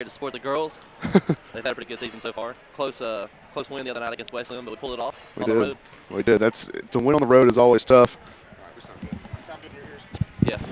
to support the girls. They've had a pretty good season so far. Close win the other night against Westland, but we pulled it off on the road. We did. To win on the road is always tough. Yeah.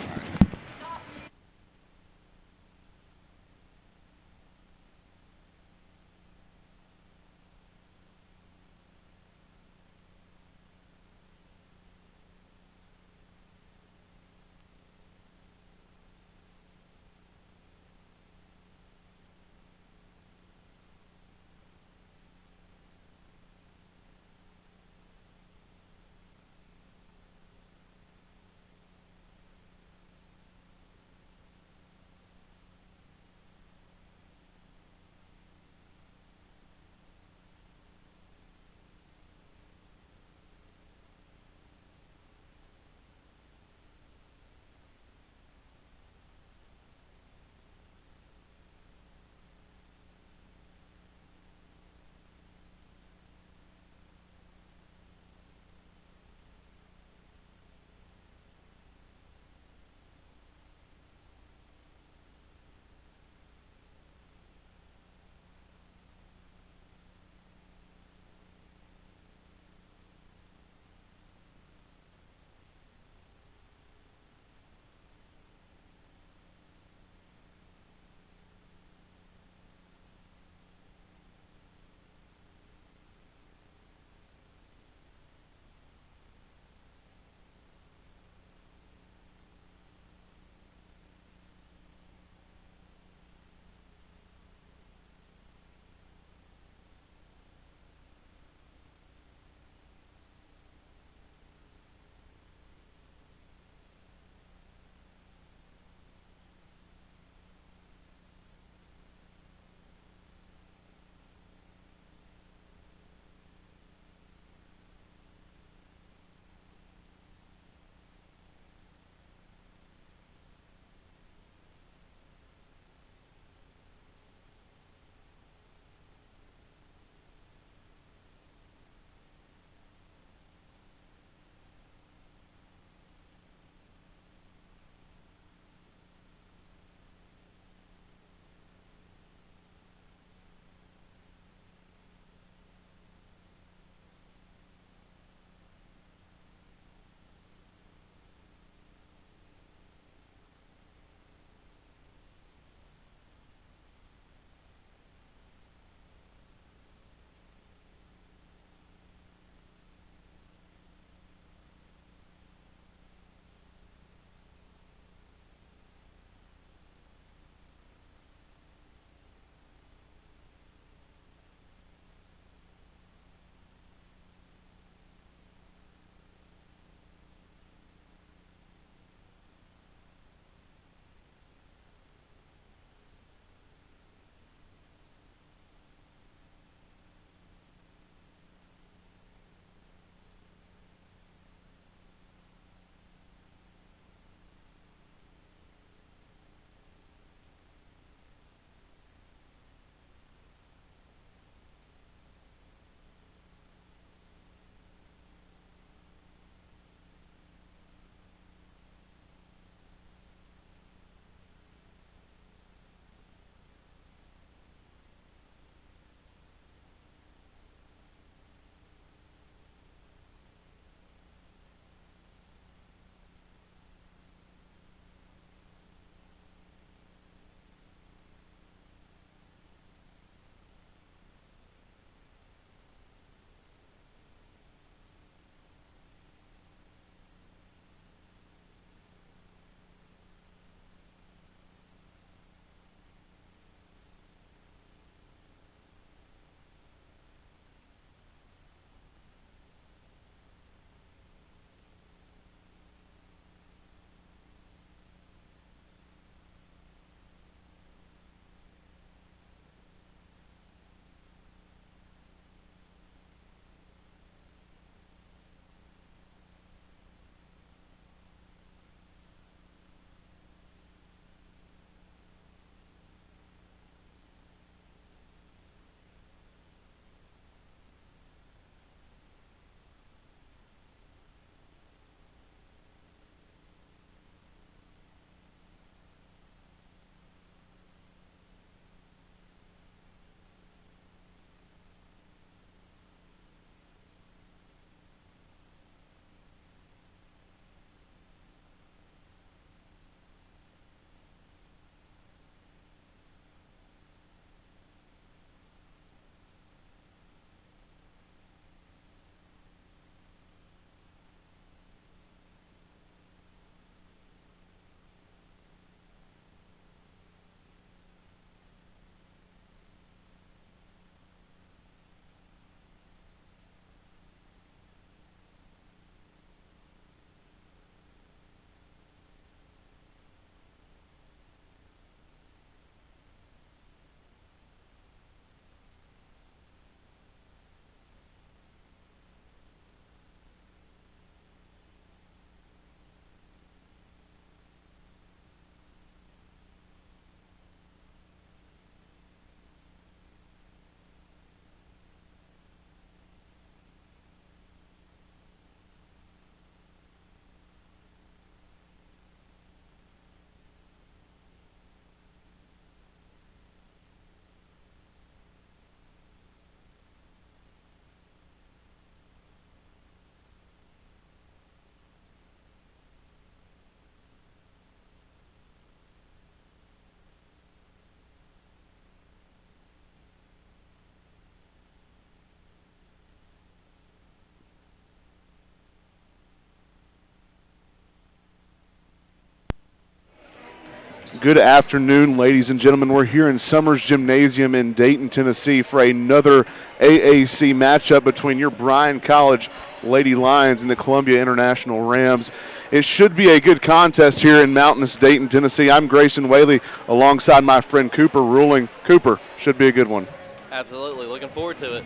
Good afternoon, ladies and gentlemen. We're here in Summers Gymnasium in Dayton, Tennessee for another AAC matchup between your Bryan College Lady Lions and the Columbia International Rams. It should be a good contest here in mountainous Dayton, Tennessee. I'm Grayson Whaley alongside my friend Cooper Ruling. Cooper, should be a good one. Absolutely. Looking forward to it.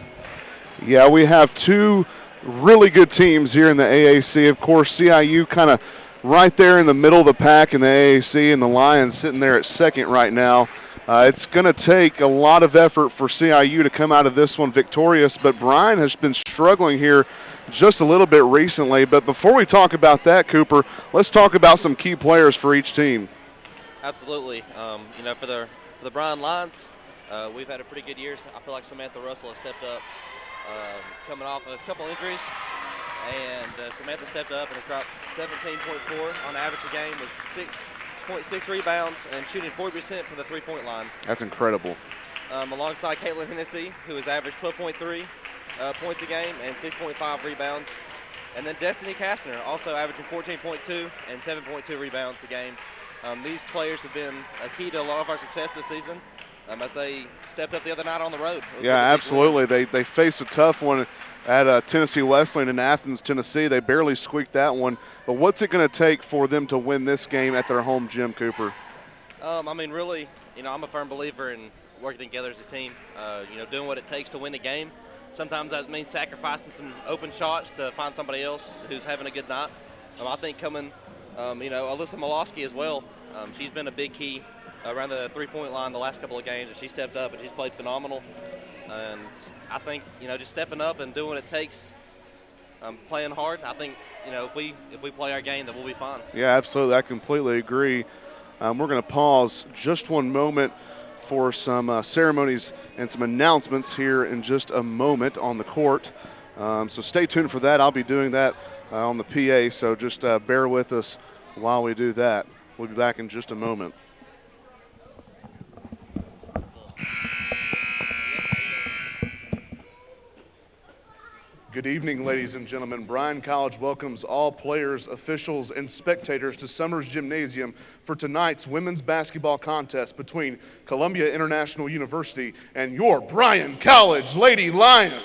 Yeah, we have two really good teams here in the AAC. Of course, CIU kind of right there in the middle of the pack in the AAC, and the Lions sitting there at second right now. It's going to take a lot of effort for CIU to come out of this one victorious, but Bryan has been struggling here just a little bit recently. But before we talk about that, Cooper, let's talk about some key players for each team. Absolutely. For the Bryan Lions, we've had a pretty good year. I feel like Samantha Russell has stepped up, coming off a couple injuries. And Samantha stepped up and has dropped 17.4 on average a game with 6.6 rebounds and shooting 40% from the three-point line. That's incredible. Alongside Caitlin Hennessy, who has averaged 12.3 points a game and 6.5 rebounds. And then Destiny Kastner, also averaging 14.2 and 7.2 rebounds a game. These players have been a key to a lot of our success this season as they stepped up the other night on the road. Yeah, absolutely. They faced a tough one at Tennessee Wesleyan in Athens, Tennessee. They barely squeaked that one. But what's it going to take for them to win this game at their home gym, Cooper? Really, I'm a firm believer in working together as a team, doing what it takes to win the game. Sometimes that means sacrificing some open shots to find somebody else who's having a good night. I think coming, Alyssa Molosky as well. She's been a big key around the three-point line the last couple of games, and she stepped up and she's played phenomenal. And I think, just stepping up and doing what it takes, playing hard, I think, if we play our game, then we'll be fine. Yeah, absolutely. I completely agree. We're going to pause just one moment for some ceremonies and some announcements here in just a moment on the court. So stay tuned for that. I'll be doing that on the PA, so just bear with us while we do that. We'll be back in just a moment. Good evening, ladies and gentlemen. Bryan College welcomes all players, officials, and spectators to Summers Gymnasium for tonight's women's basketball contest between Columbia International University and your Bryan College Lady Lions.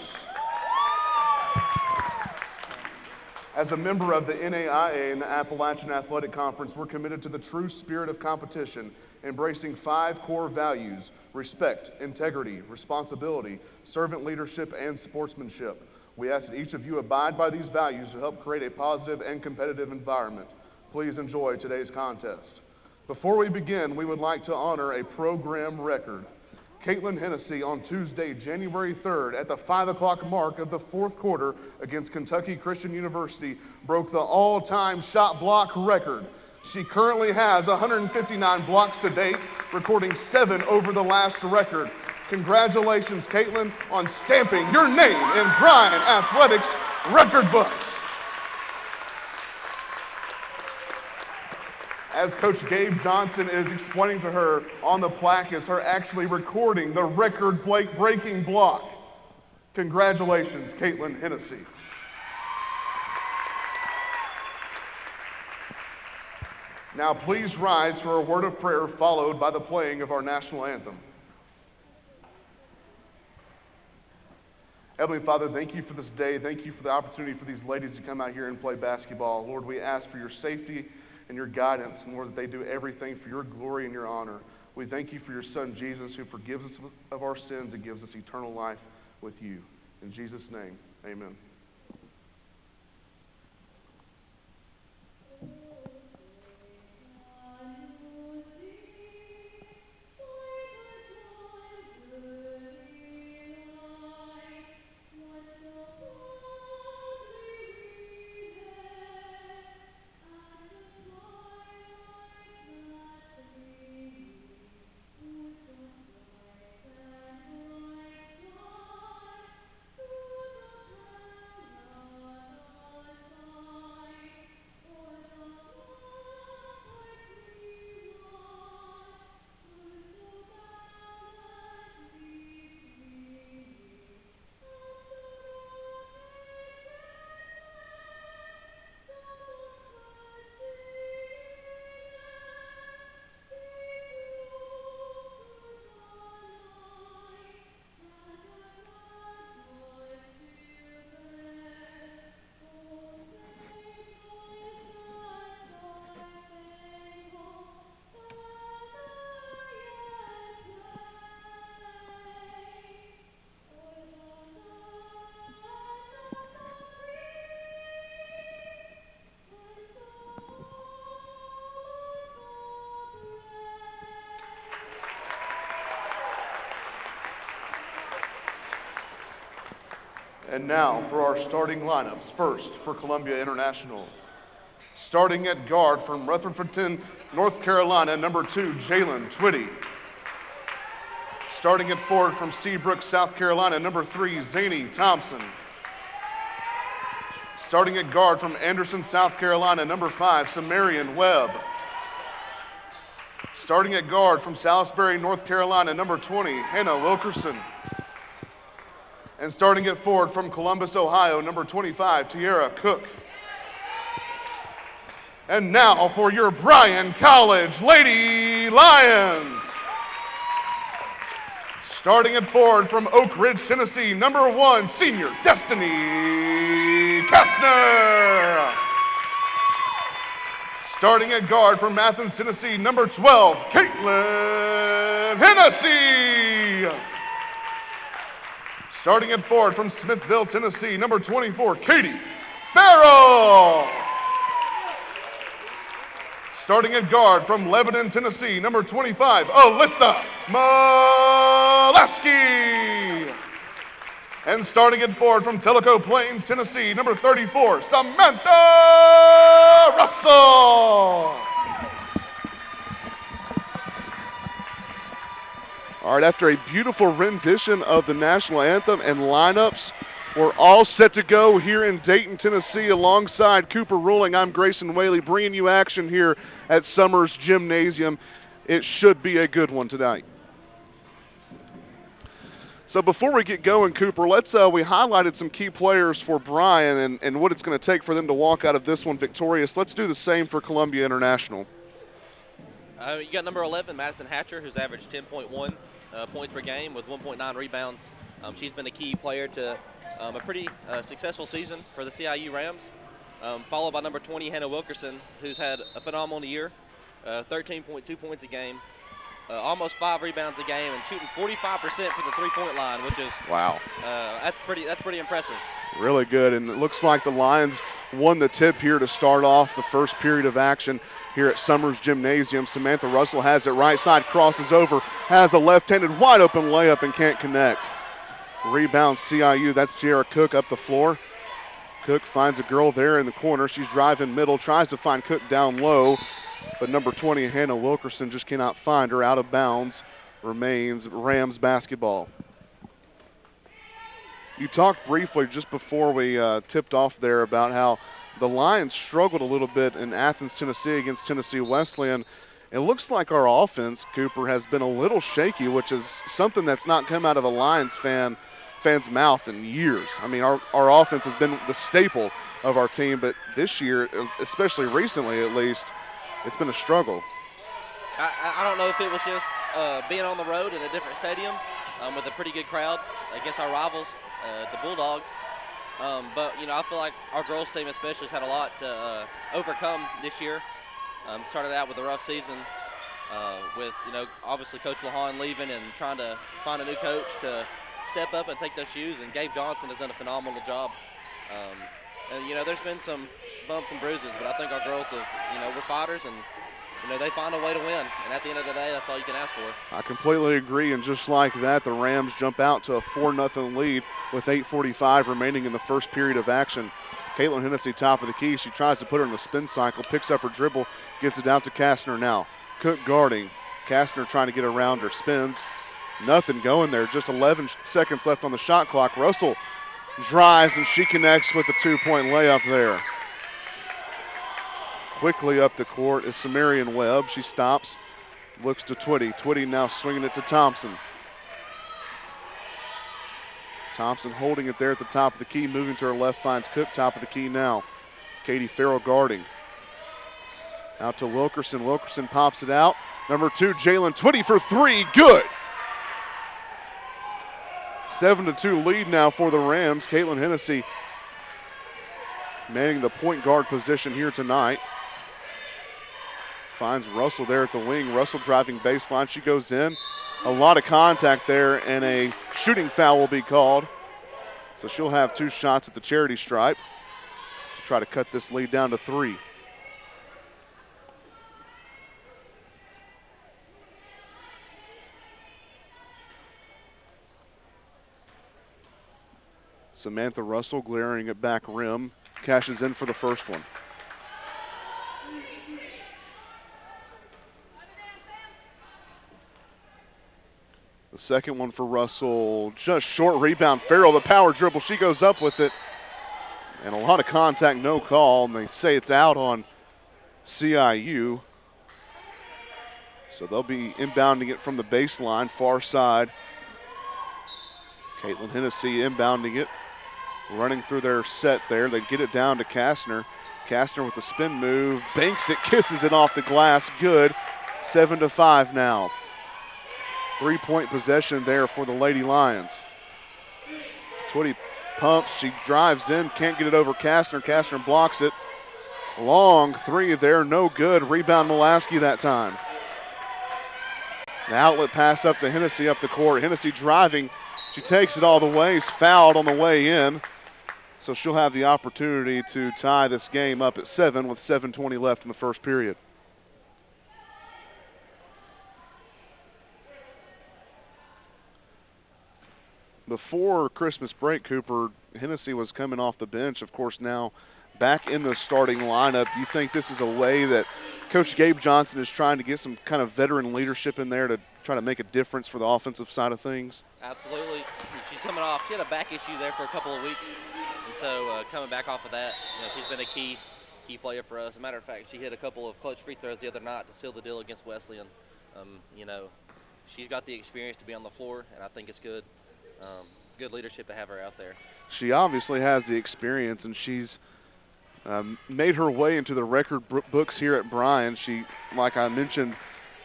As a member of the NAIA and the Appalachian Athletic Conference, we're committed to the true spirit of competition, embracing 5 core values: respect, integrity, responsibility, servant leadership, and sportsmanship. We ask that each of you abide by these values to help create a positive and competitive environment. Please enjoy today's contest. Before we begin, we would like to honor a program record. Caitlin Hennessy on Tuesday, January 3rd, at the 5 o'clock mark of the fourth quarter against Kentucky Christian University, broke the all-time shot block record. She currently has 159 blocks to date, recording 7 over the last record. Congratulations, Caitlin, on stamping your name in Bryan Athletics record books. As Coach Gabe Johnson is explaining to her on the plaque, is her actually recording the record-breaking block. Congratulations, Caitlin Hennessy. Now please rise for a word of prayer followed by the playing of our national anthem. Heavenly Father, thank you for this day. Thank you for the opportunity for these ladies to come out here and play basketball. Lord, we ask for your safety and your guidance, and Lord, that they do everything for your glory and your honor. We thank you for your Son, Jesus, who forgives us of our sins and gives us eternal life with you. In Jesus' name, amen. And now for our starting lineups. First, for Columbia International. Starting at guard from Rutherfordton, North Carolina, number 2, Jalen Twitty. Starting at forward from Seabrook, South Carolina, number 3, Zany Thompson. Starting at guard from Anderson, South Carolina, number 5, Samarian Webb. Starting at guard from Salisbury, North Carolina, number 20, Hannah Wilkerson. And starting at forward from Columbus, Ohio, number 25, Tiara Cook. And now for your Bryan College Lady Lions. Starting at forward from Oak Ridge, Tennessee, number 1, senior Destiny Kastner. Starting at guard from Athens, Tennessee, number 12, Caitlin Hennessy. Starting at forward from Smithville, Tennessee, number 24, Katie Farrell. Starting at guard from Lebanon, Tennessee, number 25, Alyssa Molesky. And starting at forward from Tellico Plains, Tennessee, number 34, Samantha Russell. All right, after a beautiful rendition of the national anthem and lineups, we're all set to go here in Dayton, Tennessee, alongside Cooper Ruling. I'm Grayson Whaley, bringing you action here at Summers Gymnasium. It should be a good one tonight. So before we get going, Cooper, we highlighted some key players for Bryan and what it's going to take for them to walk out of this one victorious. Let's do the same for Columbia International. You got number 11, Madison Hatcher, who's averaged 10.1 points per game with 1.9 rebounds. She's been a key player to a pretty successful season for the CIU Rams, followed by number 20, Hannah Wilkerson, who's had a phenomenal year, 13.2 points a game, almost 5 rebounds a game, and shooting 45% from the three-point line, which is wow. That's pretty impressive. Really good, and it looks like the Lions won the tip here to start off the first period of action here at Summers Gymnasium. Samantha Russell has it right side, crosses over, has a left-handed wide-open layup and can't connect. Rebound CIU, that's Tiara Cook up the floor. Cook finds a girl there in the corner. She's driving middle, tries to find Cook down low, but number 20, Hannah Wilkerson, just cannot find her. Out of bounds remains Rams basketball. You talked briefly just before we tipped off there about how the Lions struggled a little bit in Athens, Tennessee against Tennessee Wesleyan. It looks like our offense, Cooper, has been a little shaky, which is something that's not come out of a Lions fan's mouth in years. I mean, our offense has been the staple of our team, but this year, especially recently at least, it's been a struggle. I don't know if it was just being on the road in a different stadium with a pretty good crowd against our rivals, the Bulldogs. But, you know, I feel like our girls team especially has had a lot to overcome this year. Started out with a rough season with, you know, obviously Coach LaHan leaving and trying to find a new coach to step up and take those shoes, and Gabe Johnson has done a phenomenal job. And, you know, there's been some bumps and bruises, but I think our girls have, you know, we're fighters, and, you know, they find a way to win. And at the end of the day, that's all you can ask for. I completely agree, and just like that, the Rams jump out to a 4-0 lead with 8:45 remaining in the first period of action. Caitlin Hennessy, top of the key. She tries to put her in the spin cycle, picks up her dribble, gets it out to Kastner now. Cook guarding. Kastner trying to get around her, spins. Nothing going there. Just 11 seconds left on the shot clock. Russell drives, and she connects with a 2-point layup there. Quickly up the court is Samarian Webb. She stops, looks to Twitty. Twitty now swinging it to Thompson. Thompson holding it there at the top of the key, moving to her left, finds Cook, top of the key now. Katie Farrell guarding. Out to Wilkerson. Wilkerson pops it out. Number 2, Jalen Twitty for 3. Good. 7-2 lead now for the Rams. Caitlin Hennessy manning the point guard position here tonight. Finds Russell there at the wing. Russell driving baseline. She goes in. A lot of contact there, and a shooting foul will be called. So she'll have 2 shots at the charity stripe to try to cut this lead down to 3. Samantha Russell glaring at back rim, cashes in for the first one. The second one for Russell, just short rebound. Farrell, the power dribble, she goes up with it. And a lot of contact, no call, and they say it's out on CIU. So they'll be inbounding it from the baseline, far side. Caitlin Hennessy inbounding it, running through their set there. They get it down to Kastner. Kastner with the spin move, banks it, kisses it off the glass, good. 7-5 now. 3-point possession there for the Lady Lions. Twitty pumps, she drives in, can't get it over Kastner. Kastner blocks it. Long three there, no good. Rebound Mulaski that time. The outlet pass up to Hennessy up the court. Hennessy driving, she takes it all the way, is fouled on the way in. So she'll have the opportunity to tie this game up at 7 with 7:20 left in the first period. Before Christmas break, Cooper, Hennessy was coming off the bench, of course, now back in the starting lineup. Do you think this is a way that Coach Gabe Johnson is trying to get some kind of veteran leadership in there to try to make a difference for the offensive side of things? Absolutely. She's coming off. She had a back issue there for a couple of weeks, and so coming back off of that, she's been a key player for us. As a matter of fact, she hit a couple of clutch free throws the other night to seal the deal against Wesleyan. She's got the experience to be on the floor, and I think it's good. Good leadership to have her out there. She obviously has the experience, and she's made her way into the record books here at Bryan. She, like I mentioned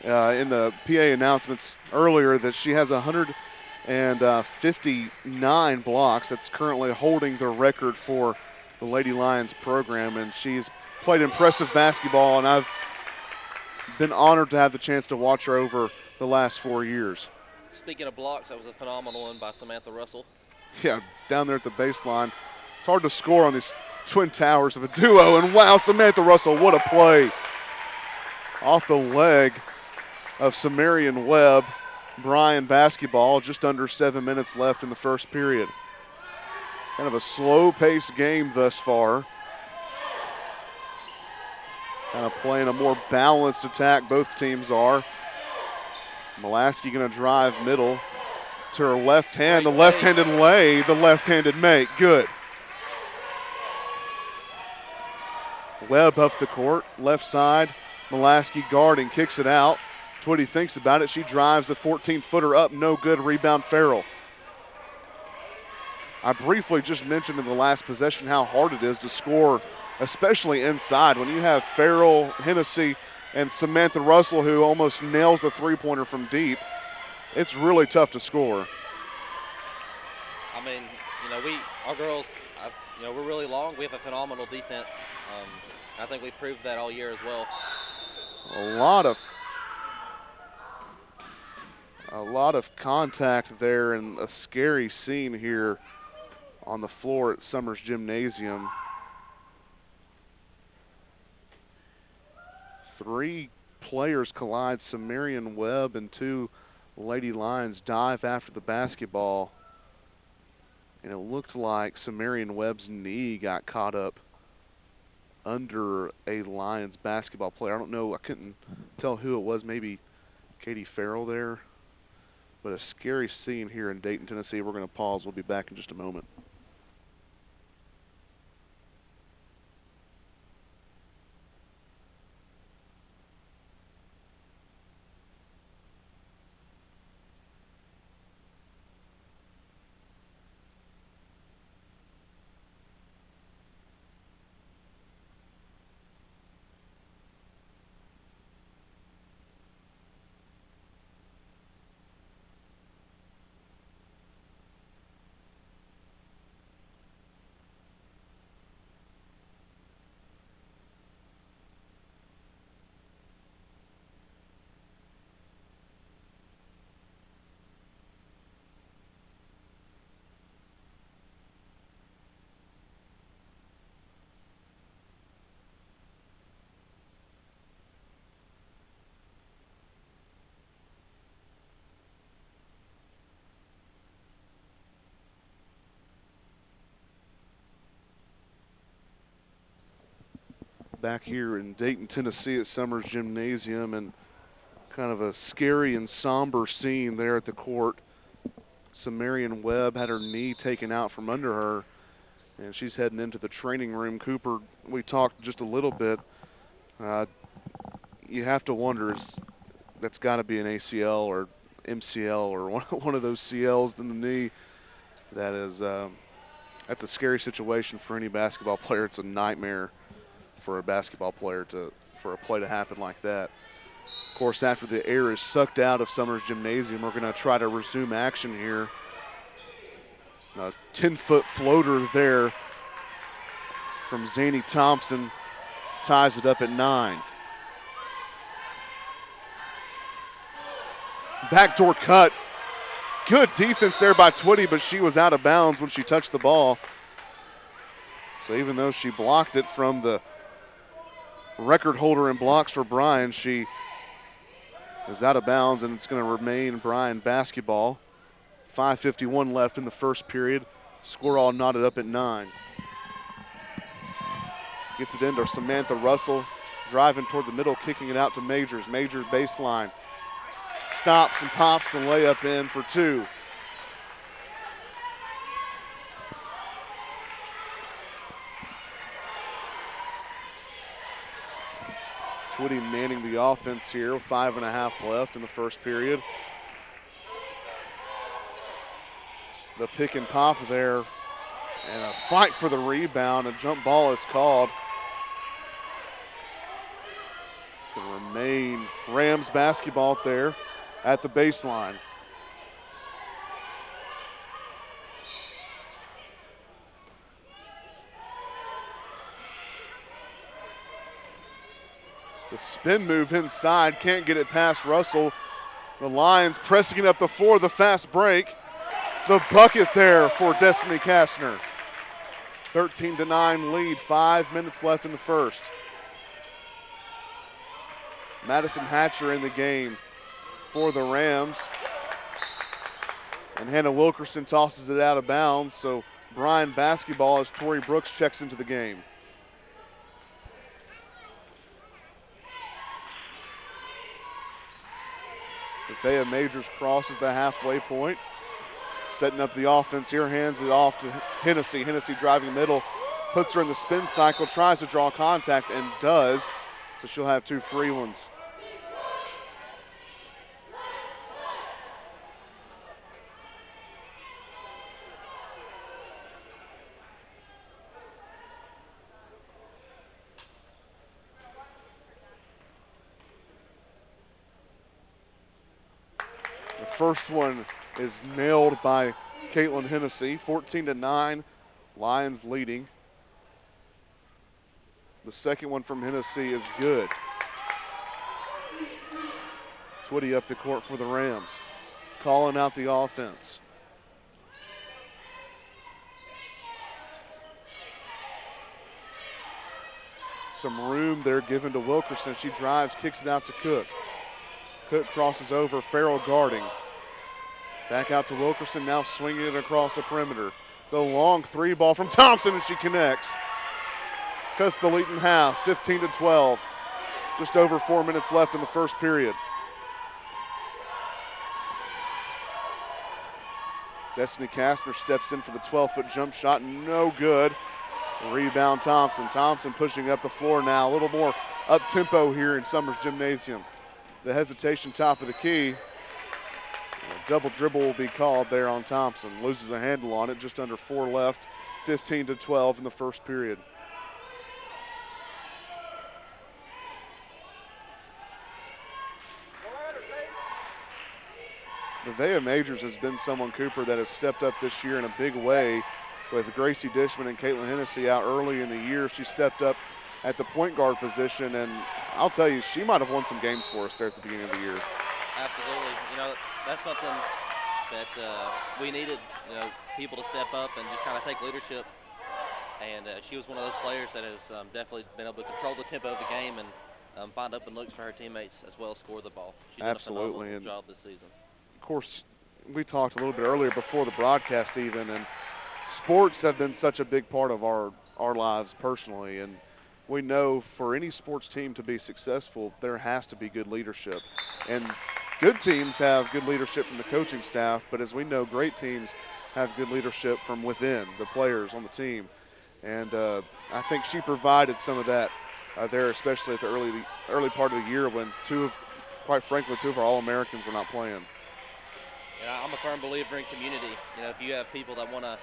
in the PA announcements earlier, that she has 159 blocks. That's currently holding the record for the Lady Lions program, and she's played impressive basketball, and I've been honored to have the chance to watch her over the last 4 years. Speaking of blocks, that was a phenomenal one by Samantha Russell. Yeah, down there at the baseline. It's hard to score on these twin towers of a duo, and wow, Samantha Russell, what a play. Off the leg of Samarian Webb. Bryan basketball, just under 7 minutes left in the first period. Kind of a slow-paced game thus far. Kind of playing a more balanced attack, both teams are. Mulaski going to drive middle to her left hand, the left-handed lay, the left-handed make, good. Webb up the court, left side, Mulaski guarding, kicks it out. Twitty thinks about it, she drives the 14-footer up, no good, rebound Farrell. I briefly just mentioned in the last possession how hard it is to score, especially inside. When you have Farrell, Hennessy, and Samantha Russell, who almost nails the three-pointer from deep, it's really tough to score. I mean, our girls, we're really long. We have a phenomenal defense. I think we've proved that all year as well. A lot of contact there, and a scary scene here on the floor at Summers Gymnasium. 3 players collide. Samarian Webb and 2 Lady Lions dive after the basketball. And it looked like Samarian Webb's knee got caught up under a Lions basketball player. I don't know. I couldn't tell who it was. Maybe Katie Farrell there. But a scary scene here in Dayton, Tennessee. We're going to pause. We'll be back in just a moment. back here in Dayton, Tennessee at Summers Gymnasium, and kind of a scary and somber scene there at the court. Marion Webb had her knee taken out from under her, and she's heading into the training room. Cooper, we talked just a little bit. You have to wonder, that's got to be an ACL or MCL or one of those CLs in the knee. That's a scary situation for any basketball player. It's a nightmare for a basketball player for a play to happen like that. Of course, after the air is sucked out of Summers Gymnasium, we're going to try to resume action here. A 10-foot floater there from Zany Thompson ties it up at 9. Backdoor cut. Good defense there by Twitty, but she was out of bounds when she touched the ball. So even though she blocked it from the record holder in blocks for Bryan, she is out of bounds, and it's going to remain Bryan basketball. 5:51 left in the first period. Score all knotted up at 9. Gets it into Samantha Russell, driving toward the middle, kicking it out to Majors. Majors baseline. Stops and pops the layup in for 2. Twitty manning the offense here, 5.5 left in the first period. The pick and pop there, and a fight for the rebound. A jump ball is called. It's going to remain Rams basketball there at the baseline. The spin move inside, can't get it past Russell. The Lions pressing it up the floor, the fast break. The bucket there for Destiny Kastner. 13-9 lead, 5 minutes left in the first. Madison Hatcher in the game for the Rams. And Hannah Wilkerson tosses it out of bounds, so Bryan basketball as Tori Brooks checks into the game. Thea Majors crosses the halfway point. Setting up the offense here, hands it off to Hennessy. Hennessy driving middle, puts her in the spin cycle, tries to draw contact, and does. So she'll have 2 free ones. The first one is nailed by Caitlin Hennessy. 14-9, Lions leading. The second one from Hennessy is good. Twitty up the court for the Rams, calling out the offense. Some room there given to Wilkerson. She drives, kicks it out to Cook. Cook crosses over, Farrell guarding. Back out to Wilkerson, now swinging it across the perimeter. The long 3 ball from Thompson, and she connects. Cuts the lead in half, 15-12. Just over 4 minutes left in the first period. Destiny Kastner steps in for the 12-foot jump shot, no good. Rebound Thompson. Thompson pushing up the floor now, a little more up-tempo here in Summers Gymnasium. The hesitation top of the key. A double dribble will be called there on Thompson. Loses a handle on it, just under 4 left. 15-12 in the first period. Nevaeh Majors has been someone, Cooper, that has stepped up this year in a big way with Gracie Dishman and Caitlin Hennessy out early in the year. She stepped up at the point guard position, and I'll tell you, she might have won some games for us there at the beginning of the year. Absolutely. You know, that's something that we needed, you know, people to step up and just kind of take leadership. And she was one of those players that has definitely been able to control the tempo of the game and find open looks for her teammates as well as score the ball. She's done a phenomenal job this season. Of course, we talked a little bit earlier before the broadcast even, and sports have been such a big part of our lives personally. And we know for any sports team to be successful, there has to be good leadership. And good teams have good leadership from the coaching staff, but as we know, great teams have good leadership from within, the players on the team. And I think she provided some of that there, especially at the early part of the year when quite frankly, two of our All-Americans were not playing. Yeah, I'm a firm believer in community. You know, if you have people that want to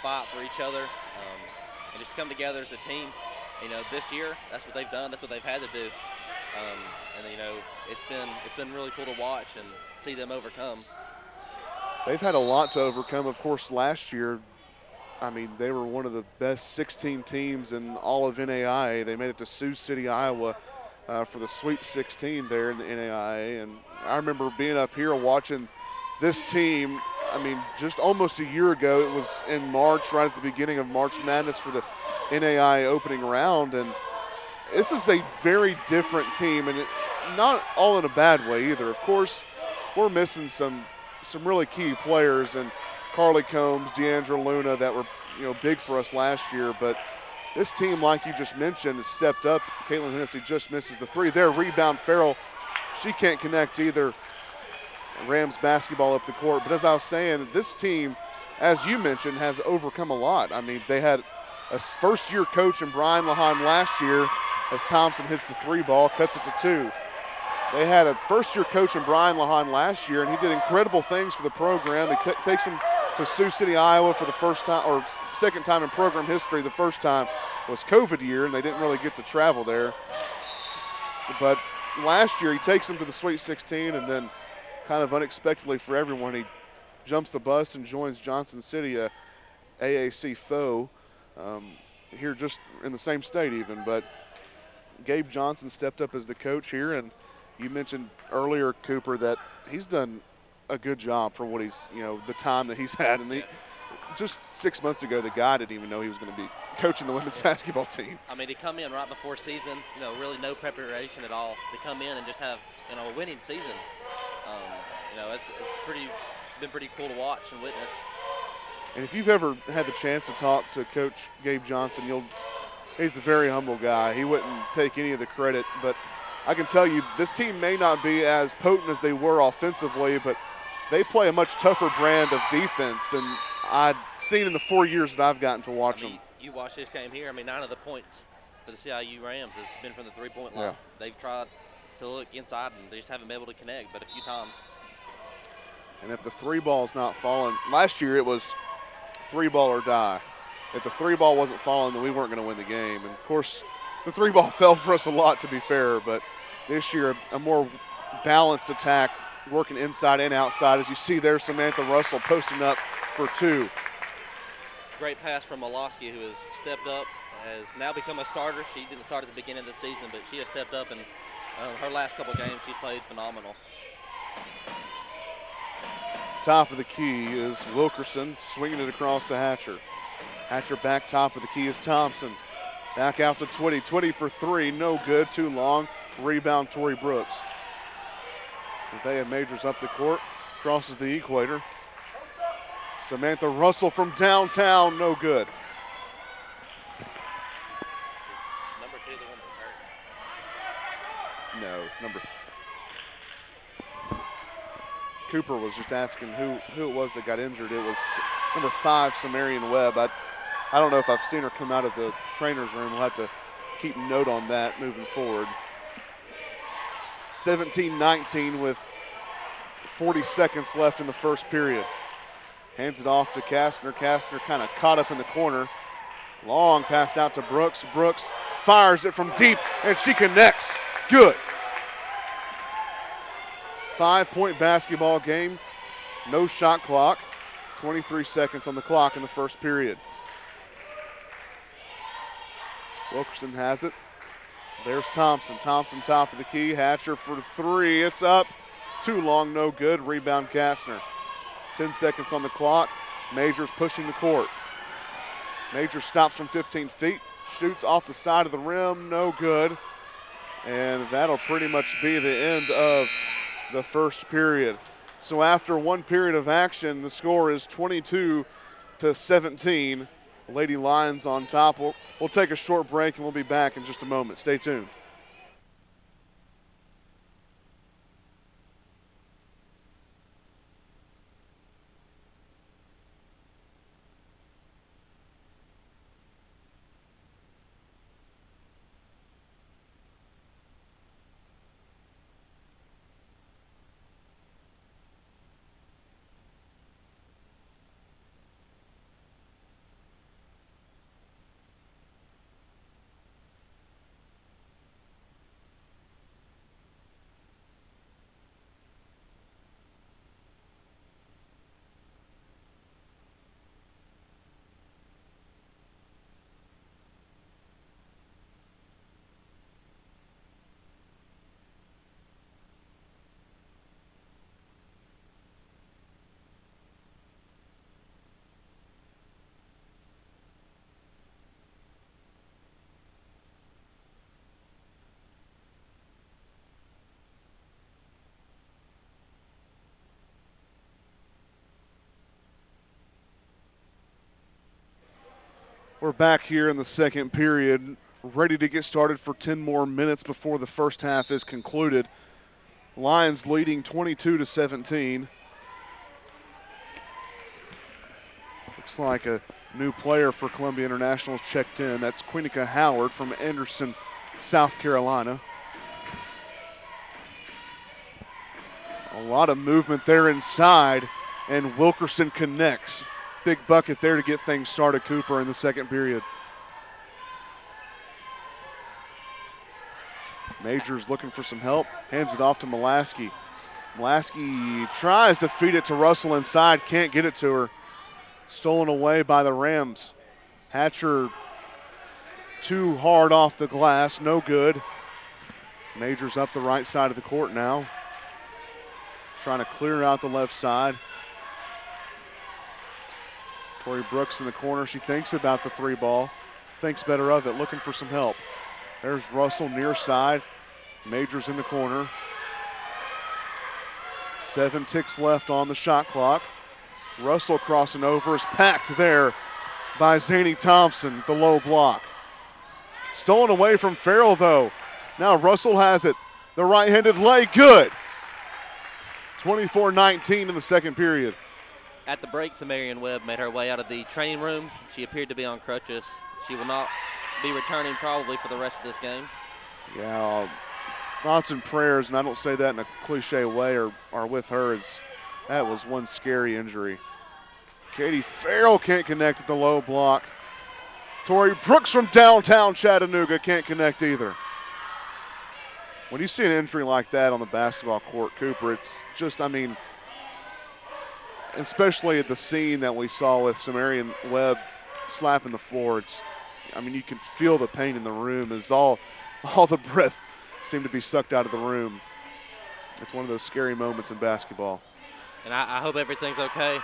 fight for each other and just come together as a team, you know, this year that's what they've done. That's what they've had to do. And you know, it's been really cool to watch and see them overcome. They've had a lot to overcome. Of course, last year, I mean, they were one of the best 16 teams in all of NAIA. They made it to Sioux City, Iowa, for the Sweet 16 there in the NAIA. And I remember being up here watching this team. I mean, just almost a year ago, it was in March, right at the beginning of March Madness for the NAIA opening round. And this is a very different team, and not all in a bad way either. Of course, we're missing some really key players, and Carly Combs, Deandra Luna, that were big for us last year. But this team, like you just mentioned, has stepped up. Caitlin Hennessy just misses the three. Their rebound, Farrell, she can't connect either. Rams basketball up the court. But as I was saying, this team, as you mentioned, has overcome a lot. I mean, they had a first-year coach in Bryan Lahan last year as Thompson hits the three ball, cuts it to two. They had a first-year coach in Bryan Lahan last year, and he did incredible things for the program. He takes them to Sioux City, Iowa for the first time, or second time in program history. The first time was COVID year, and they didn't really get to travel there. But last year, he takes them to the Sweet 16, and then kind of unexpectedly for everyone, he jumps the bus and joins Johnson City, a AAC foe, here just in the same state even. But Gabe Johnson stepped up as the coach here, and you mentioned earlier, Cooper, that he's done a good job for what he's, the time that he's had. And just 6 months ago, the guy didn't even know he was going to be coaching the women's basketball team. I mean, to come in right before season, really no preparation at all. To come in and just have, a winning season, it's been pretty cool to watch and witness. And if you've ever had the chance to talk to Coach Gabe Johnson, he's a very humble guy. He wouldn't take any of the credit, but I can tell you this team may not be as potent as they were offensively, but they play a much tougher brand of defense than I've seen in the 4 years that I've gotten to watch them. You watch this game here. I mean, 9 of the points for the CIU Rams has been from the three-point line. Yeah. They've tried to look inside, and they just haven't been able to connect, but a few times. And if the three ball's not falling, last year it was three ball or die. If the three ball wasn't falling, then we weren't going to win the game. And, of course, the three ball fell for us a lot, to be fair, but this year a more balanced attack, working inside and outside. As you see there, Samantha Russell posting up for two. Great pass from Molosky, who has stepped up, has now become a starter. She didn't start at the beginning of the season, but she has stepped up, and her last couple games she played phenomenal. Top of the key is Wilkerson, swinging it across to Hatcher. Hatcher back top of the key is Thompson. Back out to Twitty. Twitty for three, no good, too long. Rebound, Tori Brooks. Thea Majors up the court, crosses the equator. Samantha Russell from downtown, no good. Number 2, the one that hurt. No, number. Cooper was just asking who it was that got injured. It was number 5, Samarian Webb. I don't know if I've seen her come out of the trainer's room. We'll have to keep note on that moving forward. 17-19 with 40 seconds left in the first period. Hands it off to Kastner. Kastner kind of caught up in the corner. Long pass out to Brooks. Brooks fires it from deep, and she connects. Good. 5-point basketball game. No shot clock. 23 seconds on the clock in the first period. Wilkerson has it. There's Thompson. Thompson top of the key. Hatcher for three. It's up. Too long, no good. Rebound Kastner. 10 seconds on the clock. Majors pushing the court. Majors stops from 15 feet. Shoots off the side of the rim. No good. And that'll pretty much be the end of the first period. So after one period of action, the score is 22-17 Lady Lions on top. We'll take a short break and we'll be back in just a moment. Stay tuned. We're back here in the second period, ready to get started for 10 more minutes before the first half is concluded. Lions leading 22-17. Looks like a new player for Columbia International checked in. That's Quinica Howard from Anderson, South Carolina. A lot of movement there inside, and Wilkerson connects. Big bucket there to get things started, Cooper, in the second period. Majors looking for some help, hands it off to Mulaski. Mulaski tries to feed it to Russell inside, can't get it to her. Stolen away by the Rams. Hatcher too hard off the glass, no good. Majors up the right side of the court now. Trying to clear out the left side. Tori Brooks in the corner. She thinks about the three ball. Thinks better of it. Looking for some help. There's Russell near side. Majors in the corner. 7 ticks left on the shot clock. Russell crossing over is packed there by Zany Thompson, the low block. Stolen away from Farrell though. Now Russell has it. The right-handed lay, good. 24-19 in the second period. At the break, Samarian Webb made her way out of the training room. She appeared to be on crutches. She will not be returning probably for the rest of this game. Yeah, thoughts and prayers, and I don't say that in a cliche way, are with her. That was one scary injury. Katie Farrell can't connect with the low block. Tori Brooks from downtown Chattanooga can't connect either. When you see an injury like that on the basketball court, Cooper, it's just, I mean, especially at the scene that we saw with Samarian Webb slapping the floor, I mean, you can feel the pain in the room as all the breath seemed to be sucked out of the room. It's one of those scary moments in basketball. And I hope everything's okay.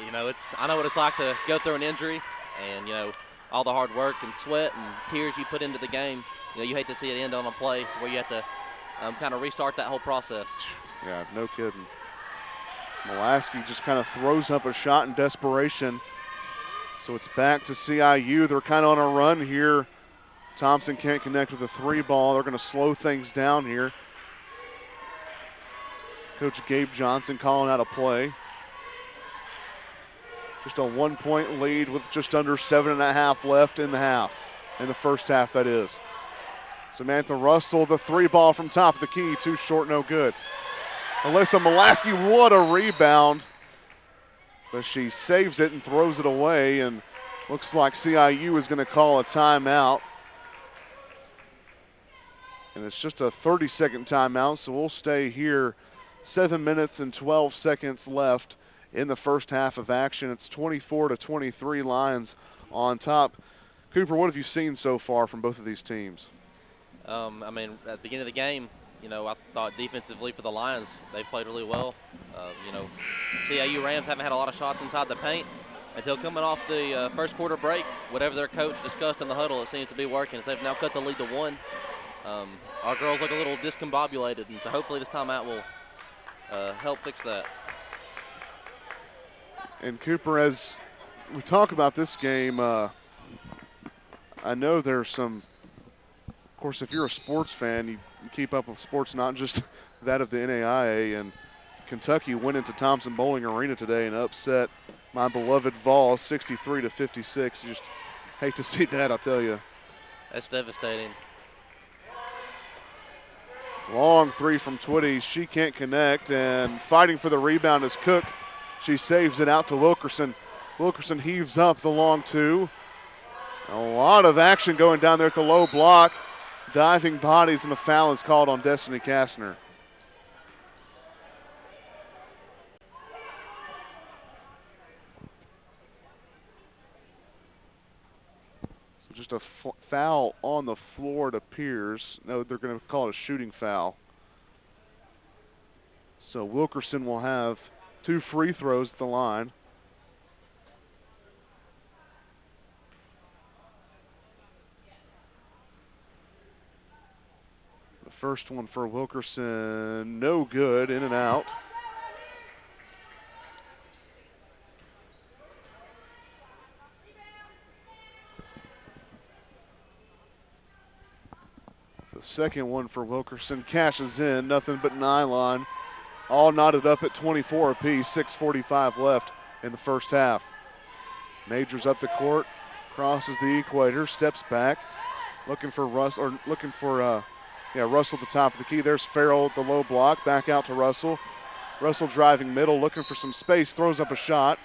You know, I know what it's like to go through an injury, and, you know, all the hard work and sweat and tears you put into the game. You know, you hate to see it end on a play where you have to kind of restart that whole process. Yeah, no kidding. Mulaski just kind of throws up a shot in desperation. So it's back to CIU. They're kind of on a run here. Thompson can't connect with the three ball. They're going to slow things down here. Coach Gabe Johnson calling out a play. Just a 1-point lead with just under 7.5 left in the half. In the first half, that is. Samantha Russell, the three ball from top of the key. Too short, no good. Alyssa Mulaski, what a rebound. But she saves it and throws it away, and looks like CIU is going to call a timeout. And it's just a 30-second timeout, so we'll stay here. 7 minutes and 12 seconds left in the first half of action. It's 24-23 Lions on top. Cooper, what have you seen so far from both of these teams? I mean, at the beginning of the game, you know, I thought defensively for the Lions, they played really well. You know, CIU Rams haven't had a lot of shots inside the paint. Until coming off the first quarter break, whatever their coach discussed in the huddle, it seems to be working. So they've now cut the lead to 1. Our girls look a little discombobulated, and so hopefully this timeout will help fix that. And Cooper, as we talk about this game, I know there's some, of course, if you're a sports fan, you keep up with sports, not just that of the NAIA, and Kentucky went into Thompson Bowling Arena today and upset my beloved Vols 63-56. You just hate to see that, I'll tell you. That's devastating. Long three from Twitty. She can't connect, and fighting for the rebound is Cook. She saves it out to Wilkerson. Wilkerson heaves up the long two. A lot of action going down there at the low block. Diving bodies, and a foul is called on Destiny Kastner. So just a foul on the floor, it appears. No, they're going to call it a shooting foul. So Wilkerson will have 2 free throws at the line. The first one for Wilkerson, no good, in and out. The second one for Wilkerson cashes in, nothing but nylon. All knotted up at 24 apiece, 6:45 left in the first half. Majors up the court, crosses the equator, steps back, looking for Russell at the top of the key. There's Farrell at the low block, back out to Russell. Russell driving middle, looking for some space, throws up a shot,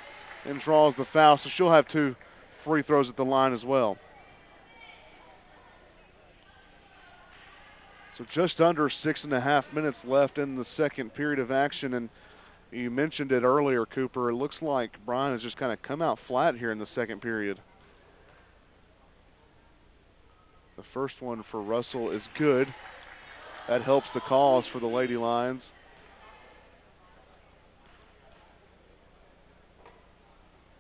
and draws the foul, so she'll have 2 free throws at the line as well. So just under 6.5 minutes left in the second period of action, and you mentioned it earlier, Cooper. It looks like Bryan has just kind of come out flat here in the second period. The first one for Russell is good. That helps the cause for the Lady Lions.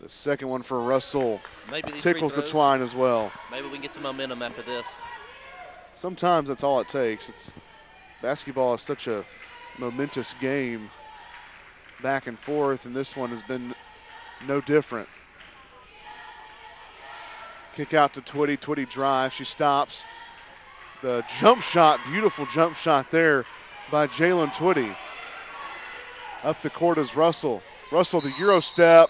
The second one for Russell tickles the twine as well. Maybe we can get some momentum after this. Sometimes that's all it takes. Basketball is such a momentous game, back and forth, and this one has been no different. Kick out to Twitty. Twitty drive. She stops. The jump shot, beautiful jump shot there by Jalen Twitty. Up the court is Russell. Russell, the Euro step,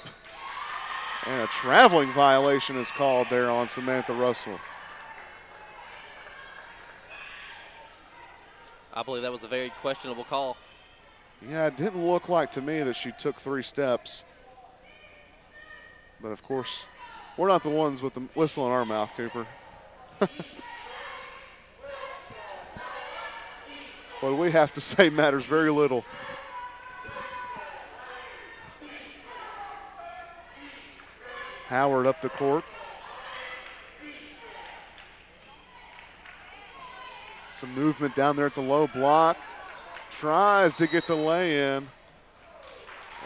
and a traveling violation is called there on Samantha Russell. I believe that was a very questionable call. Yeah, it didn't look like to me that she took 3 steps. But, of course, we're not the ones with the whistle in our mouth, Cooper. What we have to say matters very little. Howard up the court. Some movement down there at the low block. Tries to get the lay-in.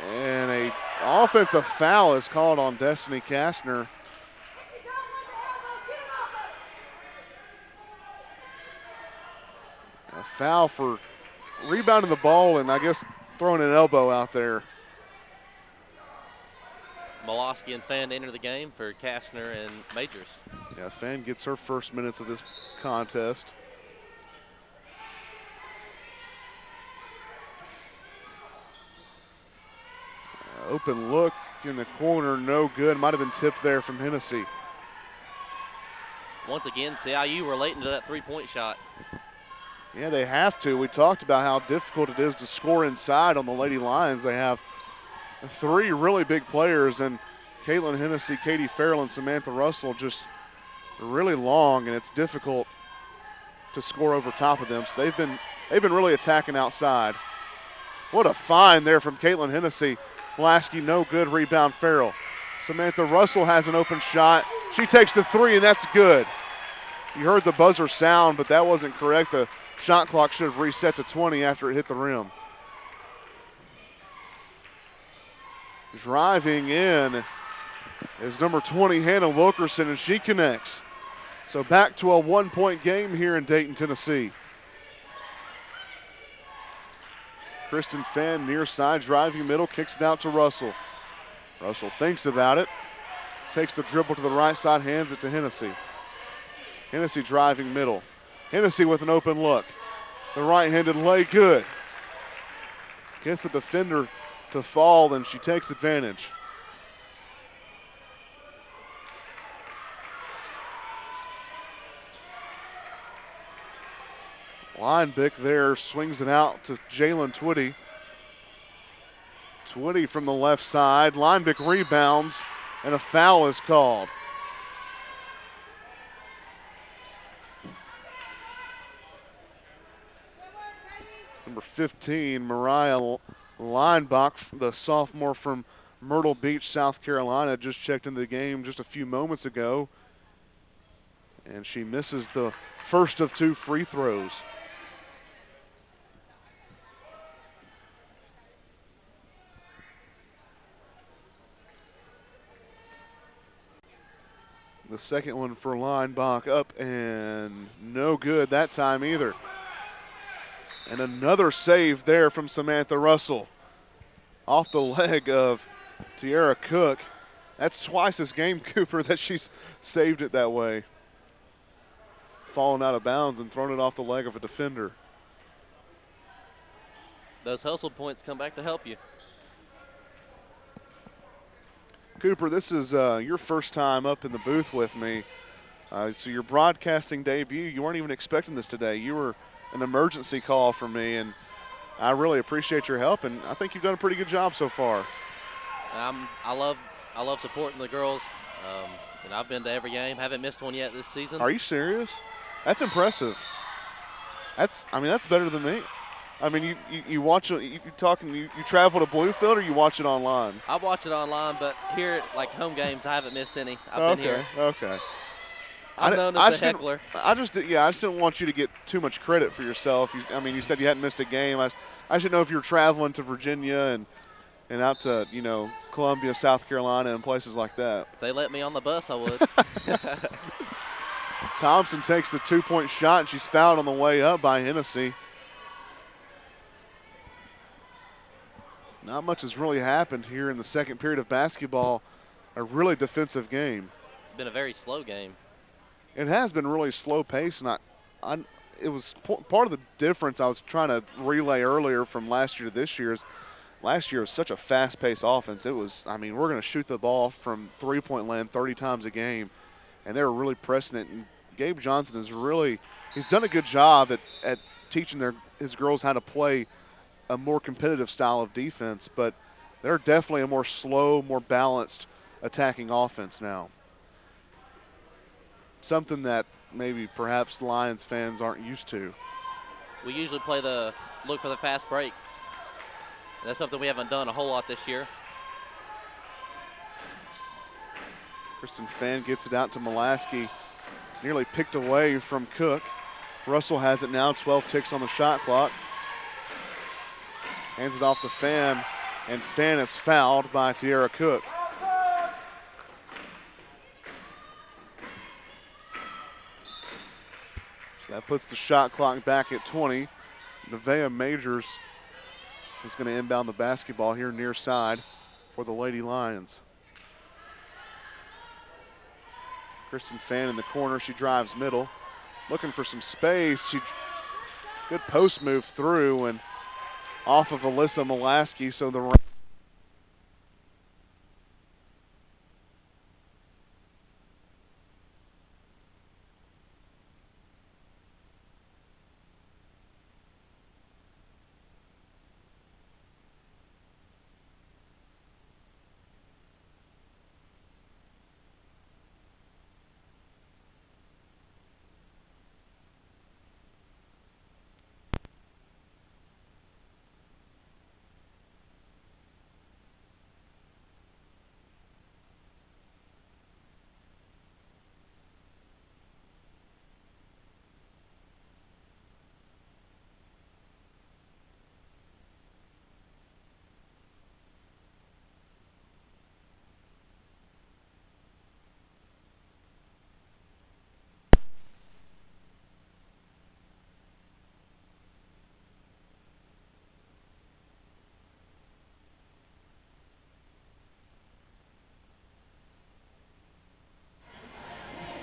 And a offensive foul is called on Destiny Kastner. A foul for rebounding the ball and I guess throwing an elbow out there. Molosky and Fan enter the game for Kastner and Majors. Yeah, Fan gets her first minutes of this contest. Open look in the corner, no good. Might have been tipped there from Hennessy. Once again, CIU relating to that three-point shot. Yeah, they have to. We talked about how difficult it is to score inside on the Lady Lions. They have 3 really big players, and Caitlin Hennessy, Katie Farrell, and Samantha Russell just really long, and it's difficult to score over top of them. So they've been really attacking outside. What a find there from Caitlin Hennessy. Blasky, no good. Rebound, Farrell. Samantha Russell has an open shot. She takes the 3, and that's good. You heard the buzzer sound, but that wasn't correct. The shot clock should have reset to 20 after it hit the rim. Driving in is number 20, Hannah Wilkerson, and she connects. So back to a 1-point game here in Dayton, Tennessee. Kristen Fan near side, driving middle, kicks it out to Russell. Russell thinks about it. Takes the dribble to the right side, hands it to Hennessy. Hennessy driving middle. Hennessy with an open look. The right-handed lay, good. Gets the defender to fall, and she takes advantage. Linebeck there swings it out to Jalen Twitty. Twitty from the left side. Linebeck rebounds, and a foul is called. Number 15, Mariah Linebeck, the sophomore from Myrtle Beach, South Carolina, just checked into the game just a few moments ago. And she misses the first of 2 free throws. The second one for Linebeck up and no good that time either. And another save there from Samantha Russell. Off the leg of Tiara Cook. That's twice this game, Cooper, that she's saved it that way. Fallen out of bounds and thrown it off the leg of a defender. Those hustle points come back to help you. Cooper, this is your first time up in the booth with me. So your broadcasting debut, you weren't even expecting this today. You were an emergency call for me, and I really appreciate your help, and I think you've done a pretty good job so far. I love supporting the girls, and I've been to every game. Haven't missed one yet this season. Are you serious? That's impressive. That's better than me. I mean, you watch it. You travel to Bluefield, or you watch it online? I watch it online, but here at like home games, I haven't missed any. I've been here. Okay. I'm known as a heckler. I just didn't want you to get too much credit for yourself. You said you hadn't missed a game. I should know if you were traveling to Virginia and out to Columbia, South Carolina, and places like that. If they let me on the bus, I would. Thompson takes the 2-point shot, and she's fouled on the way up by Hennessy. Not much has really happened here in the second period of basketball. A really defensive game. It's been a very slow game. It has been really slow paced, and it was part of the difference I was trying to relay earlier from last year to this year. Is last year was such a fast-paced offense. It was, we're going to shoot the ball from three-point land 30 times a game, and they were really pressing it. And Gabe Johnson he's done a good job at teaching his girls how to play a more competitive style of defense, but they're definitely a more slow, more balanced attacking offense now. Something that maybe perhaps Lions fans aren't used to. We usually look for the fast break. That's something we haven't done a whole lot this year. Kristen Fan gets it out to Mulaski. Nearly picked away from Cook. Russell has it now, 12 ticks on the shot clock. Hands it off to Fan, and Fan is fouled by Tiara Cook. So that puts the shot clock back at 20. Nevaeh Majors is going to inbound the basketball here near side for the Lady Lions. Kristen Fan in the corner. She drives middle. Looking for some space. Good post move through and off of Alyssa Mulaski. So the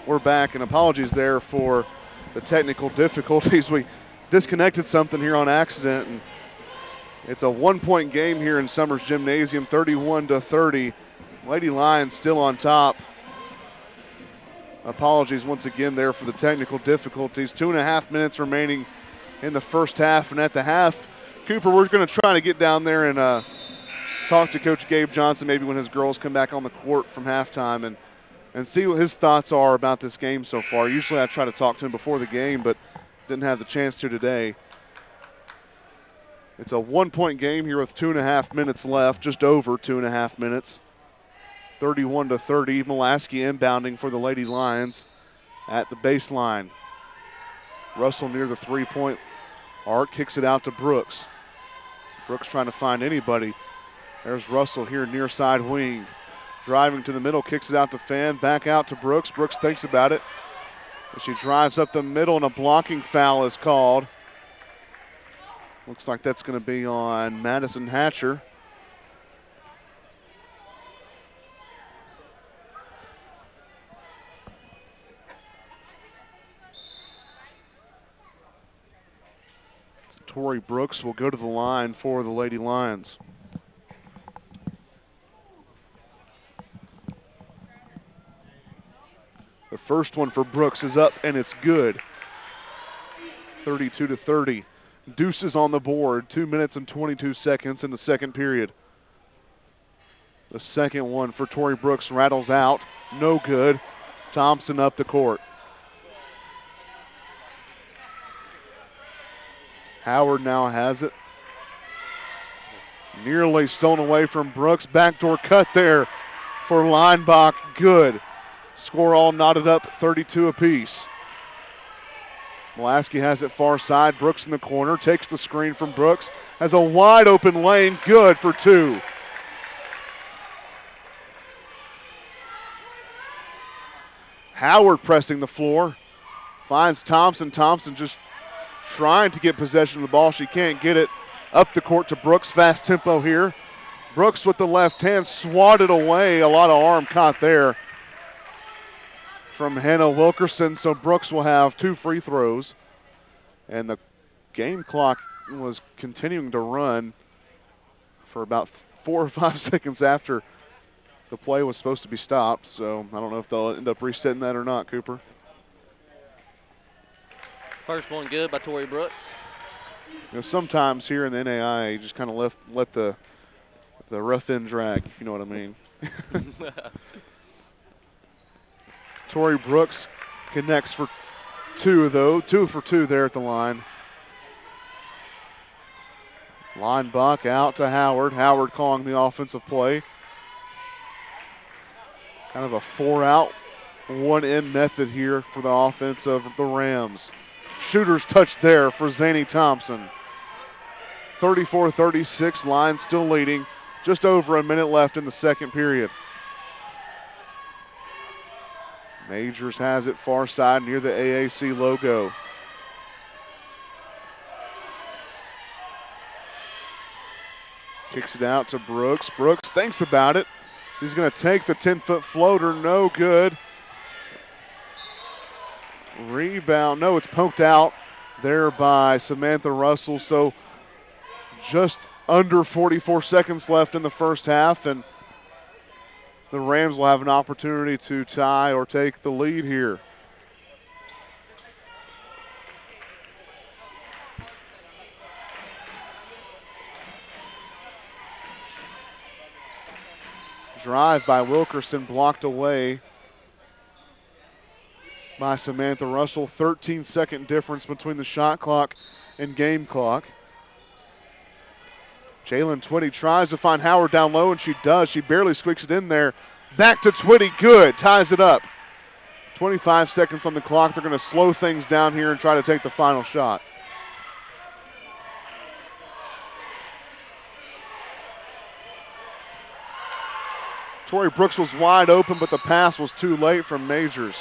We're back, and apologies there for the technical difficulties. We disconnected something here on accident, and it's a 1-point game here in Summers Gymnasium, 31-30. Lady Lions still on top. Apologies once again there for the technical difficulties. 2.5 minutes remaining in the first half, and at the half, Cooper, we're going to try to get down there and talk to Coach Gabe Johnson maybe when his girls come back on the court from halftime and see what his thoughts are about this game so far. Usually I try to talk to him before the game, but didn't have the chance to today. It's a 1-point game here with 2.5 minutes left, just over 2.5 minutes. 31-30. Mulaski inbounding for the Lady Lions at the baseline. Russell near the three-point arc, kicks it out to Brooks. Brooks trying to find anybody. There's Russell here near side wing. Driving to the middle, kicks it out to Fan, back out to Brooks. Brooks thinks about it. She drives up the middle, and a blocking foul is called. Looks like that's going to be on Madison Hatcher. Tori Brooks will go to the line for the Lady Lions. The first one for Brooks is up, and it's good. 32-30. Deuces on the board. 2 minutes and 22 seconds in the second period. The second one for Tori Brooks rattles out. No good. Thompson up the court. Howard now has it. Nearly stolen away from Brooks. Backdoor cut there for Leinbach. Good. Score all knotted up, 32 apiece. Mulaski has it far side. Brooks in the corner. Takes the screen from Brooks. Has a wide open lane. Good for two. Howard pressing the floor. Finds Thompson. Thompson just trying to get possession of the ball. She can't get it. Up the court to Brooks. Fast tempo here. Brooks with the left hand swatted away. A lot of arm caught there from Hannah Wilkerson. So Brooks will have 2 free throws. And the game clock was continuing to run for about 4 or 5 seconds after the play was supposed to be stopped. So I don't know if they'll end up resetting that or not, Cooper. First one good by Tori Brooks. You know, sometimes here in the NAIA, you just kind of let the rough end drag, if you know what I mean. Tori Brooks connects for 2, though. 2 for 2 there at the line. Leinbach out to Howard. Howard calling the offensive play. Kind of a 4-out, 1-in method here for the offense of the Rams. Shooter's touch there for Zany Thompson. 34-36, Lions still leading. Just over a minute left in the second period. Majors has it far side near the AAC logo. Kicks it out to Brooks. Brooks thinks about it. He's going to take the 10-foot floater. No good. Rebound. No, it's poked out there by Samantha Russell. So just under 44 seconds left in the first half, and the Rams will have an opportunity to tie or take the lead here. Drive by Wilkerson, blocked away by Samantha Russell. 13-second difference between the shot clock and game clock. Jalen Twitty tries to find Howard down low, and she does. She barely squeaks it in there. Back to Twitty. Good. Ties it up. 25 seconds on the clock. They're going to slow things down here and try to take the final shot. Tori Brooks was wide open, but the pass was too late from Majors.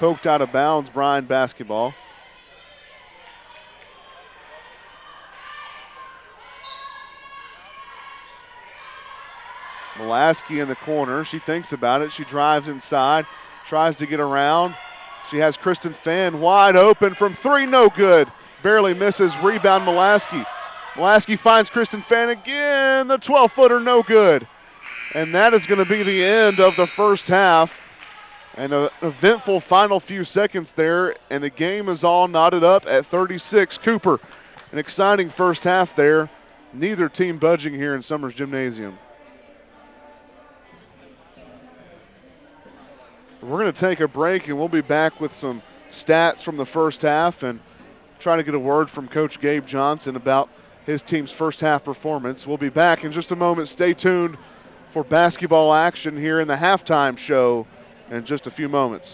Poked out of bounds, Bryan basketball. Mulaski in the corner. She thinks about it. She drives inside. tries to get around. She has Kristen Fan wide open from three, no good. Barely misses, rebound Mulaski. Mulaski finds Kristen Fan again, the 12-footer, no good. And that is going to be the end of the first half. And an eventful final few seconds there, and the game is all knotted up at 36. Cooper, an exciting first half there. Neither team budging here in Summers Gymnasium. We're going to take a break, and we'll be back with some stats from the first half and try to get a word from Coach Gabe Johnson about his team's first half performance. We'll be back in just a moment. Stay tuned for basketball action here in the halftime show in just a few moments.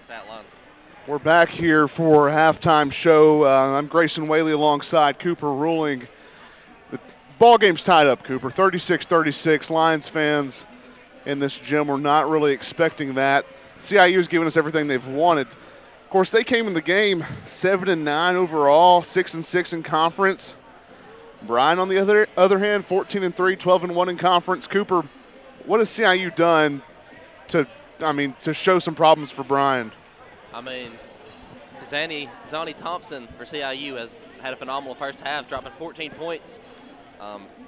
stat line. We're back here for a halftime show. I'm Grayson Whaley alongside Cooper Ruling. The ball game's tied up, Cooper, 36-36. Lions fans in this gym were not really expecting that. CIU's given us everything they've wanted. Of course, they came in the game 7-9 overall, 6-6 in conference. Bryan, on the other hand, 14-3, 12-1 in conference. Cooper, what has CIU done to show some problems for Bryan? I mean, Zani Thompson for CIU has had a phenomenal first half, dropping 14 points.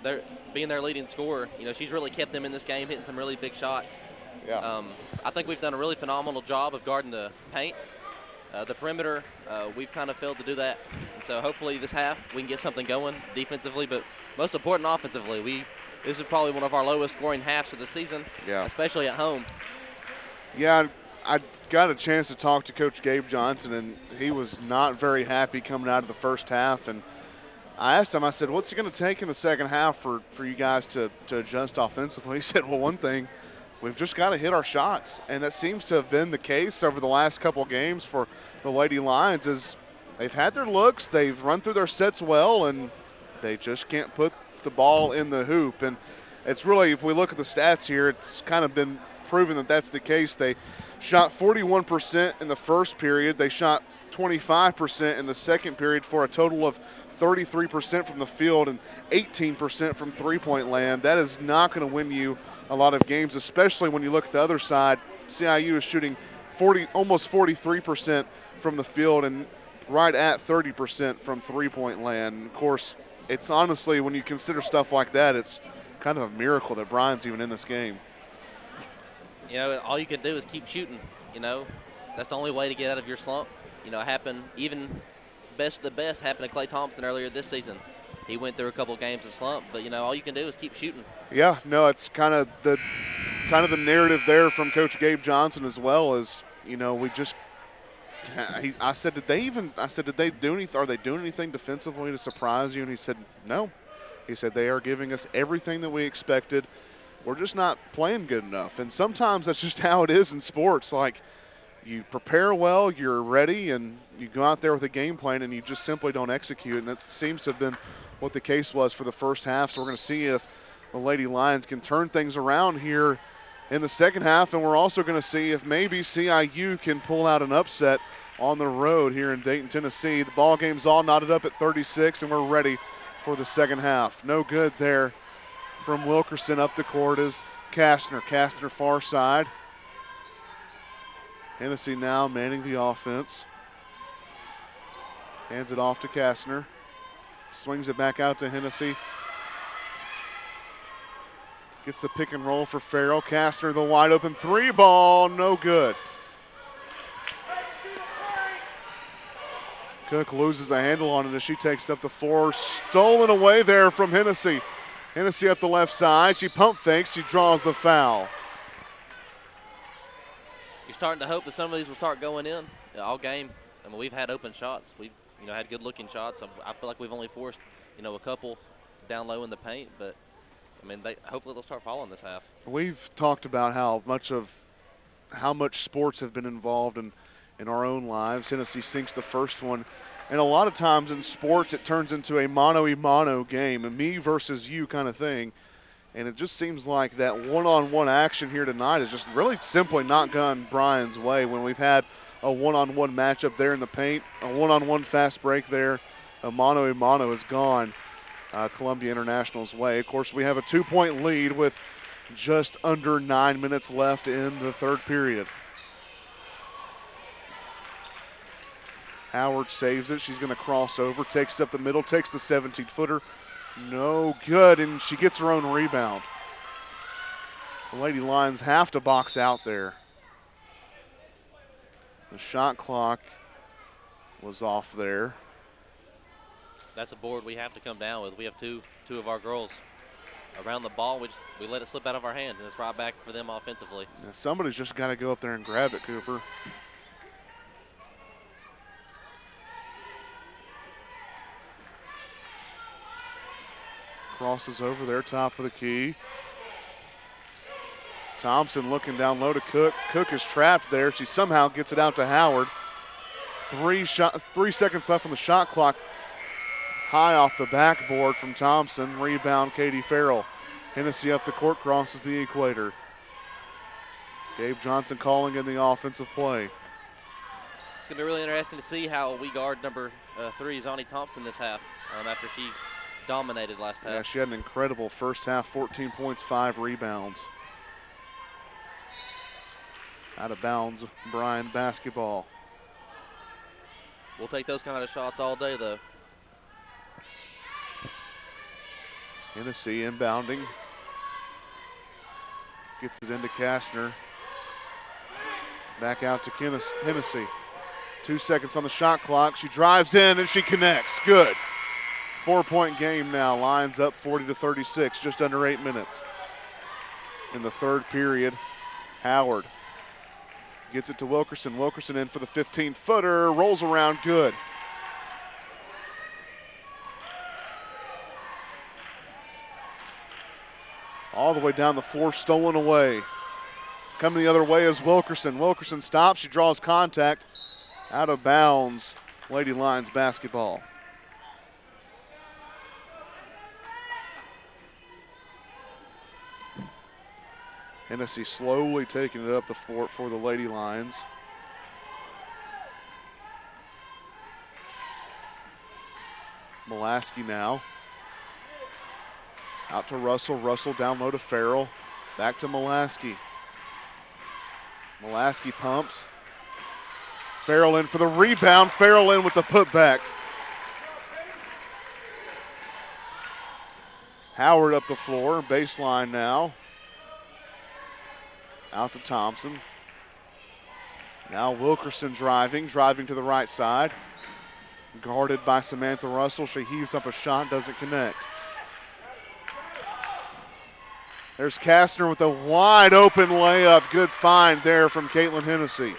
They're being their leading scorer. You know, she's really kept them in this game, hitting some really big shots. Yeah. I think we've done a really phenomenal job of guarding the paint. The perimeter, we've kind of failed to do that. And so hopefully this half we can get something going defensively, but most important offensively. This is probably one of our lowest scoring halves of the season, especially at home. Yeah, I got a chance to talk to Coach Gabe Johnson, and he was not very happy coming out of the first half. And I asked him, I said, what's it going to take in the second half for you guys to adjust offensively? He said, well, one thing, we've just got to hit our shots. And that seems to have been the case over the last couple of games for the Lady Lions. Is they've had their looks, they've run through their sets well, and they just can't put the ball in the hoop. And it's really, if we look at the stats here, it's kind of been proven that that's the case. They shot 41% in the first period. They shot 25% in the second period for a total of 33% from the field and 18% from three-point land. That is not going to win you a lot of games, especially when you look at the other side. CIU is shooting almost 43% from the field and right at 30% from three-point land. And of course, it's honestly, when you consider stuff like that, it's kind of a miracle that Bryan's even in this game. You know, all you can do is keep shooting. You know, that's the only way to get out of your slump. You know, it happened, even best of the best happened to Klay Thompson earlier this season. He went through a couple of games of slump, but you know, all you can do is keep shooting. Yeah, no, it's kind of the narrative there from Coach Gabe Johnson as well. As you know, we just. I said, did they do anything? Are they doing anything defensively to surprise you? And he said, no. He said they are giving us everything that we expected. We're just not playing good enough. And sometimes that's just how it is in sports. Like, you prepare well, you're ready, and you go out there with a game plan, and you just simply don't execute. And that seems to have been what the case was for the first half. So we're going to see if the Lady Lions can turn things around here in the second half. And we're also going to see if maybe CIU can pull out an upset on the road here in Dayton, Tennessee. The ball game's all knotted up at 36, and we're ready for the second half. No good there from Wilkerson. Up the court is Kastner. Kastner far side. Hennessy now manning the offense. Hands it off to Kastner. Swings it back out to Hennessy. Gets the pick and roll for Farrell. Kastner, the wide open three ball, no good. Cook loses the handle on it as she takes up the four. Stolen away there from Hennessy. Hennessy up the left side. She pump fakes. She draws the foul. You're starting to hope that some of these will start going in all game. I mean, we've had open shots. We've had good-looking shots. I feel like we've only forced a couple down low in the paint, but I mean, hopefully they'll start falling this half. We've talked about how much sports have been involved in our own lives. Tennessee sinks the first one. And a lot of times in sports it turns into a mano-a-mano game, a me versus you kind of thing. And it just seems like that one-on-one action here tonight is just really simply not gone Bryan's way when we've had a one-on-one matchup there in the paint, a one-on-one fast break there. A mano-a-mano is gone Columbia International's way. Of course, we have a 2-point lead with just under 9 minutes left in the third period. Howard saves it. She's going to cross over, takes it up the middle, takes the 17-footer. No good, and she gets her own rebound. The Lady Lions have to box out there. The shot clock was off there. That's a board we have to come down with. We have two of our girls around the ball. We let it slip out of our hands, and it's right back for them offensively. Now somebody's just got to go up there and grab it, Cooper. Crosses over there, top of the key. Thompson looking down low to Cook. Cook is trapped there. She somehow gets it out to Howard. 3 seconds left on the shot clock. High off the backboard from Thompson. Rebound, Katie Farrell. Hennessy up the court, crosses the equator. Gabe Johnson calling in the offensive play. It's going to be really interesting to see how we guard number 3, Zonnie Thompson, this half, after she dominated last half. Yeah, she had an incredible first half, 14 points, 5 rebounds. Out of bounds, Bryan basketball. We'll take those kind of shots all day, though. Hennessy inbounding. Gets it into Kastner. Back out to Hennessy. 2 seconds on the shot clock. She drives in and she connects. Good. 4-point game now. Lions up 40-36, just under 8 minutes. In the third period, Howard gets it to Wilkerson. Wilkerson in for the 15-footer. Rolls around good. All the way down the floor, stolen away. Coming the other way is Wilkerson. Wilkerson stops. She draws contact. Out of bounds. Lady Lions basketball. Hennessy slowly taking it up the floor for the Lady Lions. Molaski now. Out to Russell. Russell down low to Farrell. Back to Molaski. Molaski pumps. Farrell in for the rebound. Farrell in with the putback. Howard up the floor. Baseline now. Out to Thompson. Now Wilkerson driving to the right side. Guarded by Samantha Russell. She heaves up a shot, doesn't connect. There's Kastner with a wide open layup. Good find there from Caitlin Hennessy.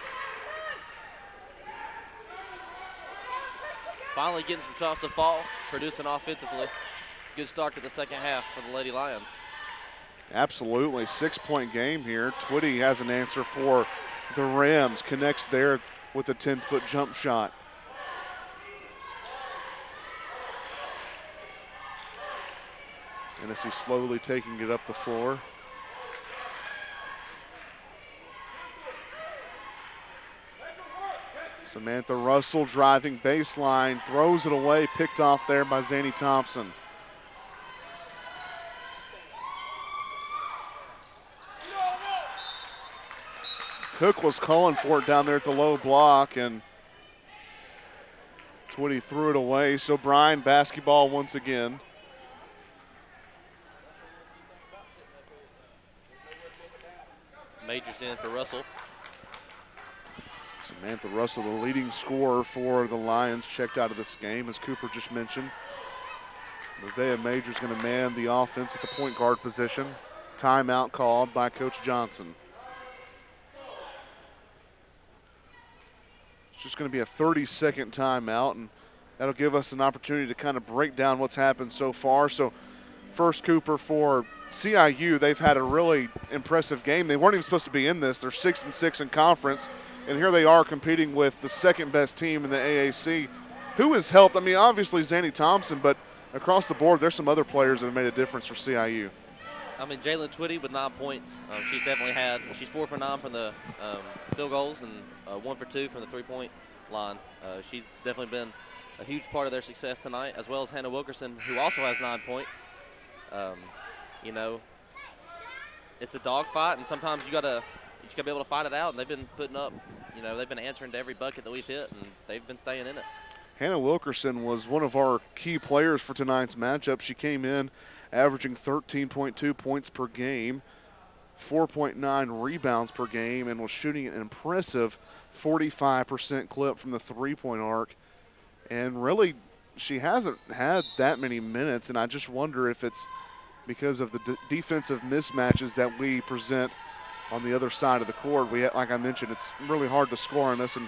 Finally getting some shots to fall, producing offensively. Good start to the second half for the Lady Lions. Absolutely. 6-point game here. Twitty has an answer for the Rams. Connects there with a 10-foot jump shot. Hennessy slowly taking it up the floor. Samantha Russell driving baseline, throws it away, picked off there by Zanny Thompson. Cook was calling for it down there at the low block, and Twitty threw it away. So Bryan basketball once again. Majors in for Russell. Samantha Russell, the leading scorer for the Lions, checked out of this game, as Cooper just mentioned. Mosaic Majors going to man the offense at the point guard position. Timeout called by Coach Johnson. It's just going to be a 30-second timeout, and that'll give us an opportunity to kind of break down what's happened so far. So first, Cooper, for CIU, they've had a really impressive game. They weren't even supposed to be in this. They're 6-6 in conference, and here they are competing with the second-best team in the AAC. Who has helped? I mean, obviously Zanny Thompson, but across the board, there's some other players that have made a difference for CIU. I mean, Jalen Twitty with 9 points. She's definitely had. She's 4 for 9 from the field goals and 1 for 2 from the three-point line. She's definitely been a huge part of their success tonight, as well as Hannah Wilkerson, who also has 9 points. You know, it's a dogfight, and sometimes you gotta be able to fight it out. And they've been putting up. You know, they've been answering to every bucket that we've hit, and they've been staying in it. Hannah Wilkerson was one of our key players for tonight's matchup. She came in averaging 13.2 points per game, 4.9 rebounds per game, and was shooting an impressive 45% clip from the three-point arc. And really, she hasn't had that many minutes, and I just wonder if it's because of the defensive mismatches that we present on the other side of the court. Like I mentioned, it's really hard to score on us, and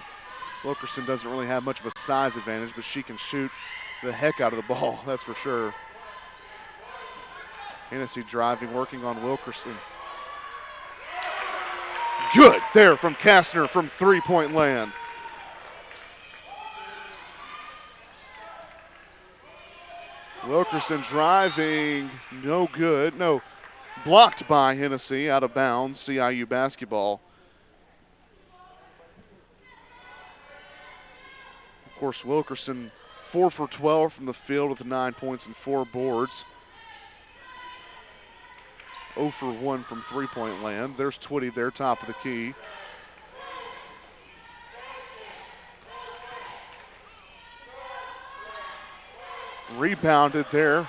Wilkerson doesn't really have much of a size advantage, but she can shoot the heck out of the ball, that's for sure. Hennessy driving, working on Wilkerson. good there from Kastner from three-point land. Wilkerson driving, no good. No, blocked by Hennessy, out of bounds, CIU basketball. Of course, Wilkerson 4 for 12 from the field with 9 points and 4 boards. 0 for 1 from three-point land. There's Twitty there, top of the key. Rebounded there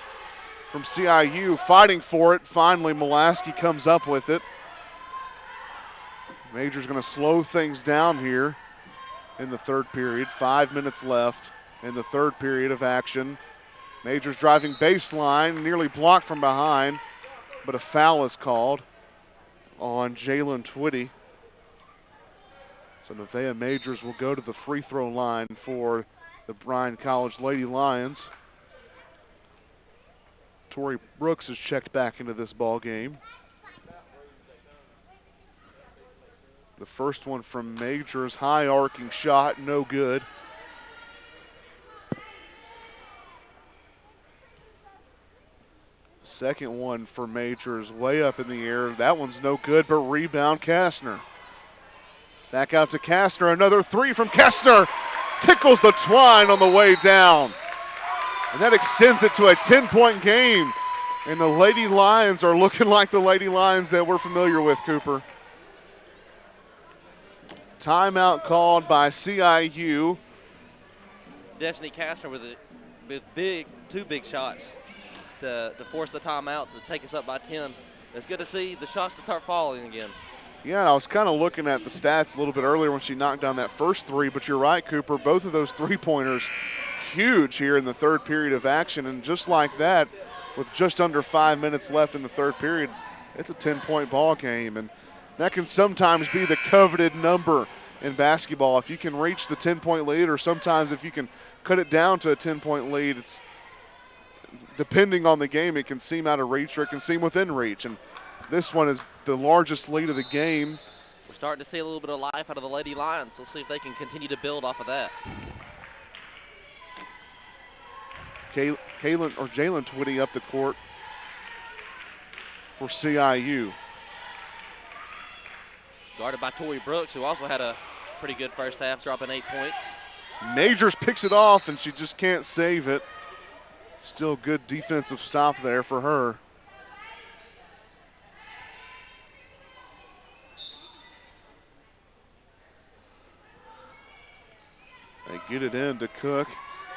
from CIU, fighting for it. Finally, Mulaski comes up with it. Major's going to slow things down here in the third period. 5 minutes left in the third period of action. Major's driving baseline, nearly blocked from behind, but a foul is called on Jalen Twitty. So Nevaeh Majors will go to the free throw line for the Bryan College Lady Lions. Tori Brooks is checked back into this ball game. The first one from Majors, high arcing shot, no good. Second one for Majors, way up in the air. That one's no good, but rebound Kastner. Back out to Kastner, another three from Kastner. Tickles the twine on the way down. And that extends it to a 10-point game. And the Lady Lions are looking like the Lady Lions that we're familiar with, Cooper. Timeout called by CIU. Destiny Kastner with two big shots to force the timeout to take us up by 10. It's good to see the shots to start falling again. Yeah, I was kind of looking at the stats a little bit earlier when she knocked down that first three, but you're right, Cooper. Both of those three-pointers huge here in the third period of action, and just like that, with just under 5 minutes left in the third period, it's a 10-point ball game, and that can sometimes be the coveted number in basketball. If you can reach the 10-point lead, or sometimes if you can cut it down to a 10-point lead, it's, depending on the game, it can seem out of reach or it can seem within reach, and this one is the largest lead of the game. We're starting to see a little bit of life out of the Lady Lions. We'll see if they can continue to build off of that. Jalen Twitty up the court for CIU. Guarded by Tori Brooks, who also had a pretty good first half, dropping 8 points. Majors picks it off, and she just can't save it. Still good defensive stop there for her. They get it in to Cook.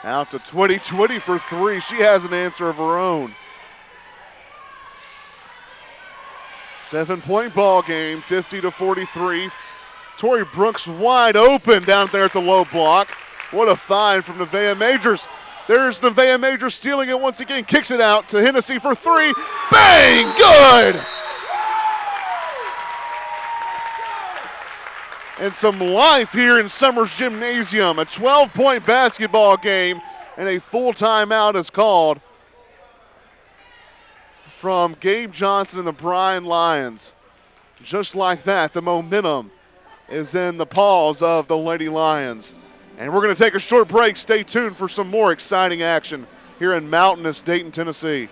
Out to Twitty. Twitty for three. She has an answer of her own. 7-point ball game, 50-43. Tori Brooks wide open down there at the low block. What a find from Nevaeh Majors. There's Nevaeh Majors stealing it once again. Kicks it out to Hennessy for three. Bang! Good! And some life here in Summers Gymnasium. A 12-point basketball game, and a full timeout is called from Gabe Johnson and the Bryan Lions. Just like that, the momentum is in the paws of the Lady Lions. And we're going to take a short break. Stay tuned for some more exciting action here in mountainous Dayton, Tennessee.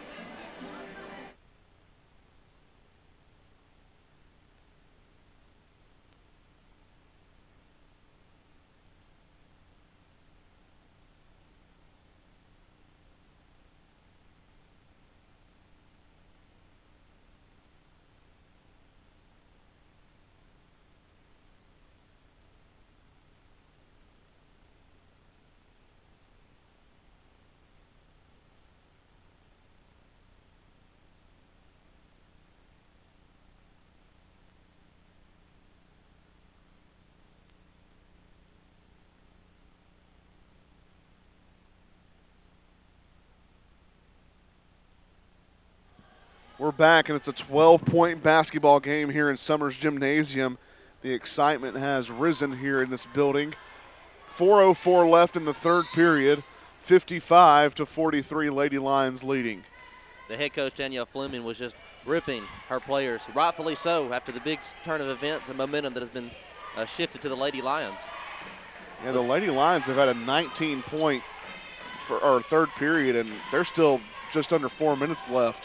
We're back, and it's a 12-point basketball game here in Summers Gymnasium. The excitement has risen here in this building. 4:04 left in the third period, 55-43 Lady Lions leading. The head coach, Danielle Fleming, was just ripping her players, rightfully so, after the big turn of events and momentum that has been shifted to the Lady Lions. Yeah, the Lady Lions have had a 19-point third period, and they're still just under 4 minutes left.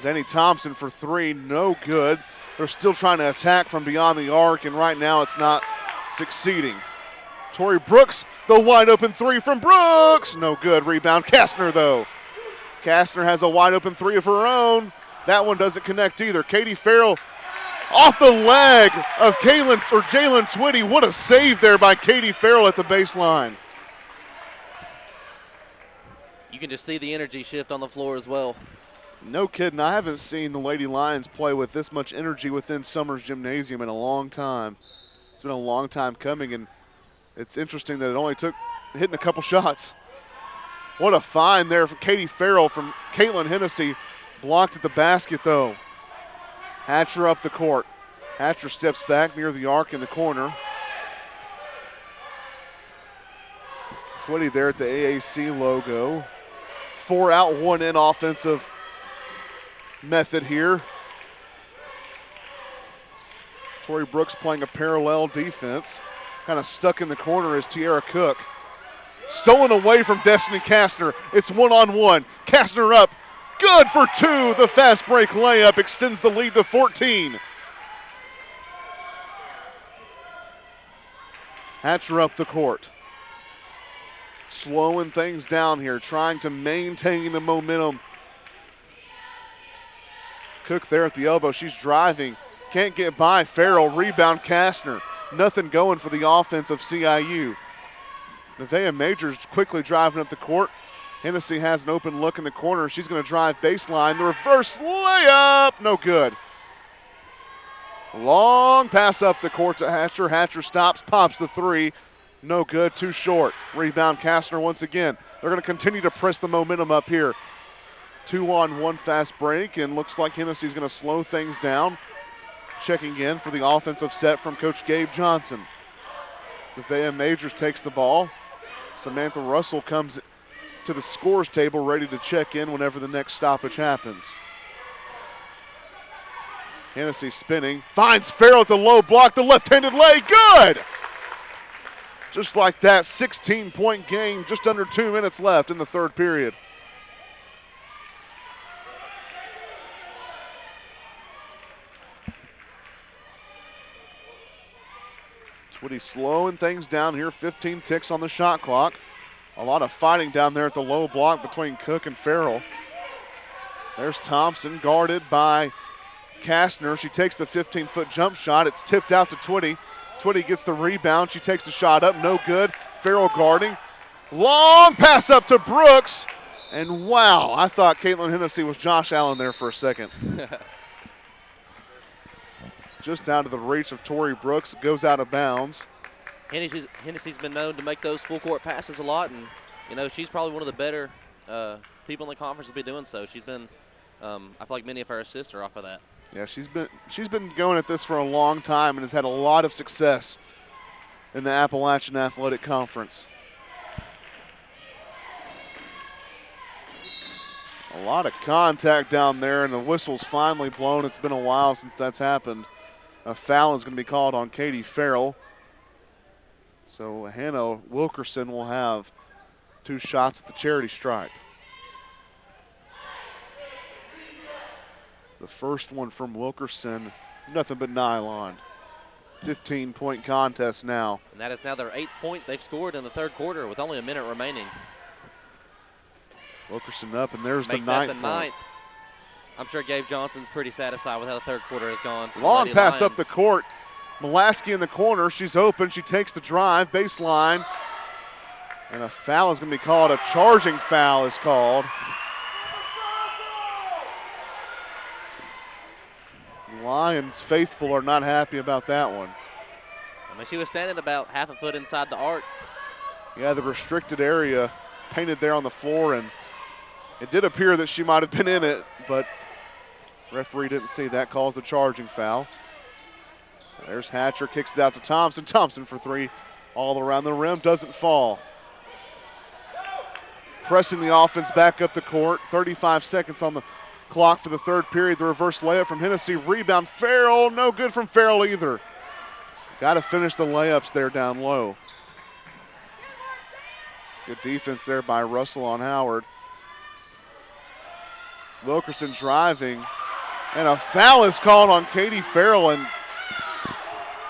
Zanny Thompson for three, no good. They're still trying to attack from beyond the arc, and right now it's not succeeding. Tori Brooks, the wide open three from Brooks, no good. Rebound, Kastner though. Kastner has a wide open three of her own. That one doesn't connect either. Katie Farrell off the leg of Jalen Twitty. What a save there by Katie Farrell at the baseline. You can just see the energy shift on the floor as well. No kidding. I haven't seen the Lady Lions play with this much energy within Summers Gymnasium in a long time. It's been a long time coming, and it's interesting that it only took hitting a couple shots. What a find there from Katie Farrell from Caitlin Hennessy. Blocked at the basket, though. Hatcher up the court. Hatcher steps back near the arc in the corner. Twitty there at the AAC logo. 4 out, 1 in offensive method here. Tori Brooks playing a parallel defense. Kind of stuck in the corner is Tiara Cook. Stolen away from Destiny Kastner. It's one-on-one. Kastner up. Good for two. The fast break layup extends the lead to 14. Hatcher up the court. Slowing things down here, trying to maintain the momentum. Cook there at the elbow. She's driving. Can't get by Farrell. Rebound Kastner. Nothing going for the offense of CIU. Nevaeh Majors quickly driving up the court. Hennessy has an open look in the corner. She's going to drive baseline. The reverse layup. No good. Long pass up the court to Hatcher. Hatcher stops, pops the three. No good, too short. Rebound Kastner once again. They're going to continue to press the momentum up here. 2-on-1 fast break, and looks like Hennessy's going to slow things down. Checking in for the offensive set from Coach Gabe Johnson. Nevaeh Majors takes the ball. Samantha Russell comes to the scores table ready to check in whenever the next stoppage happens. Hennessy spinning. Finds Farrell at the low block. The left-handed lay. Good! Just like that, 16-point game, just under 2 minutes left in the third period. Twitty slowing things down here, 15 ticks on the shot clock. A lot of fighting down there at the low block between Cook and Farrell. There's Thompson guarded by Kastner. She takes the 15-foot jump shot. It's tipped out to Twitty. Twitty gets the rebound. She takes the shot up. No good. Farrell guarding. Long pass up to Brooks. And wow, I thought Caitlin Hennessy was Josh Allen there for a second. Just out of the reach of Tori Brooks. Goes out of bounds. Hennessy's been known to make those full court passes a lot, and you know she's probably one of the better people in the conference to be doing so. She's been, I feel like many of her assists are off of that. Yeah, she's been going at this for a long time and has had a lot of success in the Appalachian Athletic Conference. A lot of contact down there, and the whistle's finally blown. It's been a while since that's happened. A foul is going to be called on Katie Farrell. So Hannah Wilkerson will have 2 shots at the charity stripe. The first one from Wilkerson, nothing but nylon. 15-point contest now. And that is now their 8th point they've scored in the third quarter with only a minute remaining. Wilkerson up, and there's Make the that ninth the point. 9th. I'm sure Gabe Johnson's pretty satisfied with how the third quarter has gone. Long pass up the court. Mulaski in the corner. She's open. She takes the drive. Baseline. And a foul is going to be called. A charging foul is called. Lions faithful are not happy about that one. I mean, she was standing about half a foot inside the arc. Yeah, the restricted area painted there on the floor, and it did appear that she might have been in it, but referee didn't see that. Calls the charging foul. There's Hatcher, kicks it out to Thompson. Thompson for 3, all around the rim, doesn't fall. Pressing the offense back up the court. 35 seconds on the clock for the third period. The reverse layup from Hennessy. Rebound, Farrell. No good from Farrell either. Got to finish the layups there down low. Good defense there by Russell on Howard. Wilkerson driving. And a foul is called on Katie Farrell. And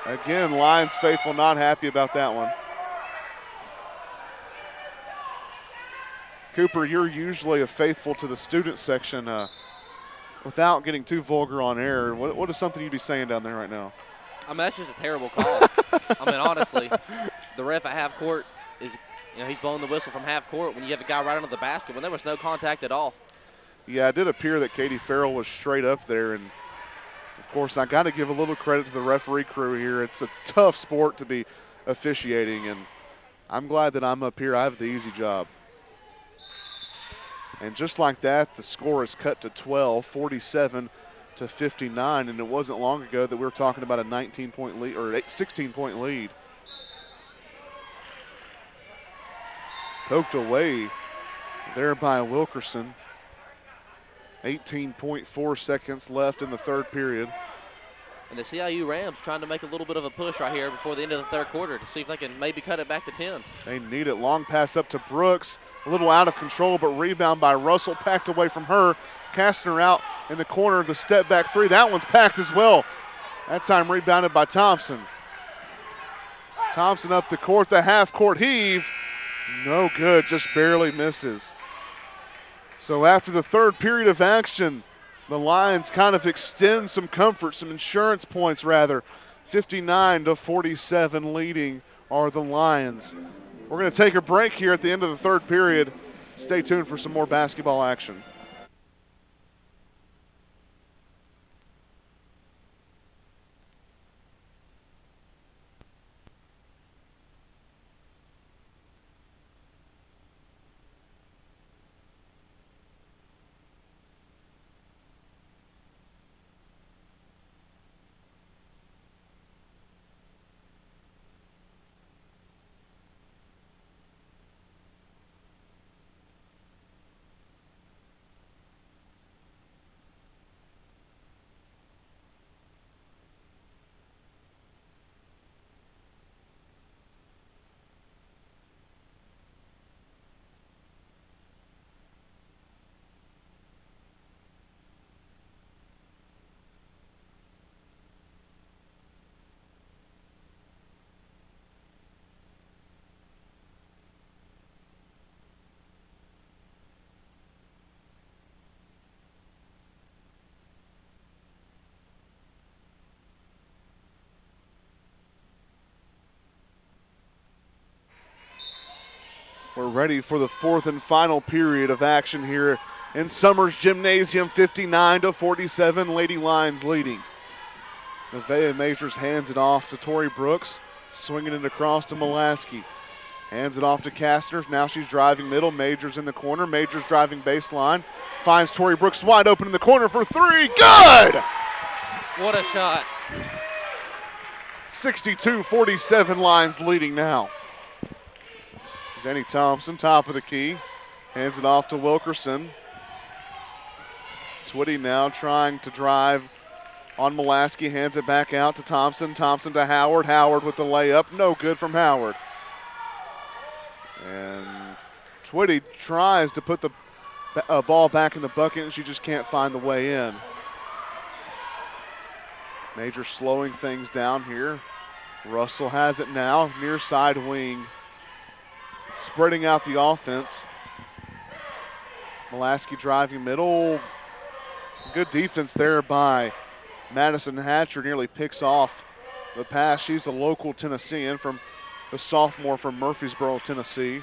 again, Lions faithful not happy about that one. Cooper, you're usually a faithful to the student section. Without getting too vulgar on air, what is something you'd be saying down there right now? I mean, that's just a terrible call. I mean, honestly, the ref at half court is, he's blowing the whistle from half court when you have a guy right under the basket when there was no contact at all. Yeah, it did appear that Katie Farrell was straight up there, and of course, I got to give a little credit to the referee crew here. It's a tough sport to be officiating, and I'm glad that I'm up here. I have the easy job. And just like that, the score is cut to 12, 47 to 59, and it wasn't long ago that we were talking about a 19-point lead or 16-point lead. Poked away there by Wilkerson. 18.4 seconds left in the third period. And the CIU Rams trying to make a little bit of a push right here before the end of the third quarter to see if they can maybe cut it back to 10. They need it. Long pass up to Brooks. A little out of control, but rebound by Russell. Packed away from her. Kastner out in the corner. The step back three. That one's packed as well. That time rebounded by Thompson. Thompson up the court. The half-court heave. No good. Just barely misses. So after the third period of action, the Lions kind of extend some comfort, some insurance points rather. 59 to 47 leading are the Lions. We're going to take a break here at the end of the third period. Stay tuned for some more basketball action. We're ready for the fourth and final period of action here in Summers Gymnasium. 59 to 47, Lady Lions leading. Nevaeh Majors hands it off to Tori Brooks, swinging it across to Molaski. Hands it off to Kastner. Now she's driving middle. Majors in the corner. Majors driving baseline. Finds Tori Brooks wide open in the corner for three. Good! What a shot. 62-47, Lions leading now. Jenny Thompson, top of the key. Hands it off to Wilkerson. Twitty now trying to drive on Molaski. Hands it back out to Thompson. Thompson to Howard. Howard with the layup. No good from Howard. And Twitty tries to put the ball back in the bucket, and she just can't find the way in. Major slowing things down here. Russell has it now, near side wing. Spreading out the offense. Molaski driving middle. Good defense there by Madison Hatcher. Nearly picks off the pass. She's a local Tennessean, from the sophomore from Murfreesboro, Tennessee.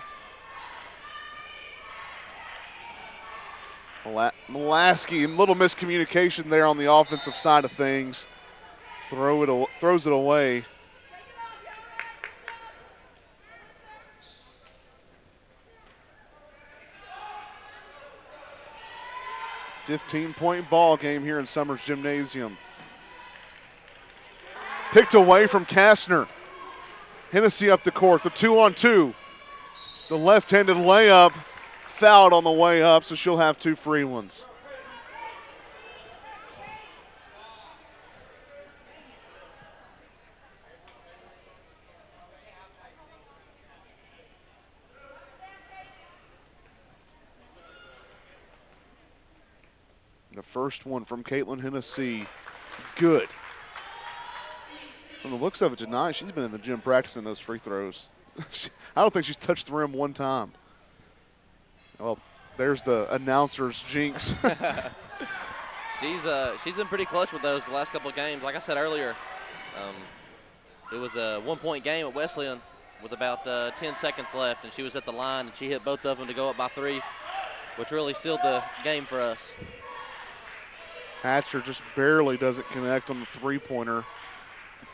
Molaski, a little miscommunication there on the offensive side of things. Throws it away. .5-point ball game here in Summers Gymnasium. Picked away from Kastner. Hennessy up the court, the 2-on-2. The left-handed layup fouled on the way up, so she'll have two free ones. The first one from Caitlin Hennessy, good. From the looks of it tonight, she's been in the gym practicing those free throws. I don't think she's touched the rim one time. Well, there's the announcer's jinx. She's been pretty clutch with those the last couple of games. Like I said earlier, it was a 1-point game at Wesleyan with about 10 seconds left, and she was at the line, and she hit both of them to go up by 3, which really sealed the game for us. Hatcher just barely doesn't connect on the three-pointer.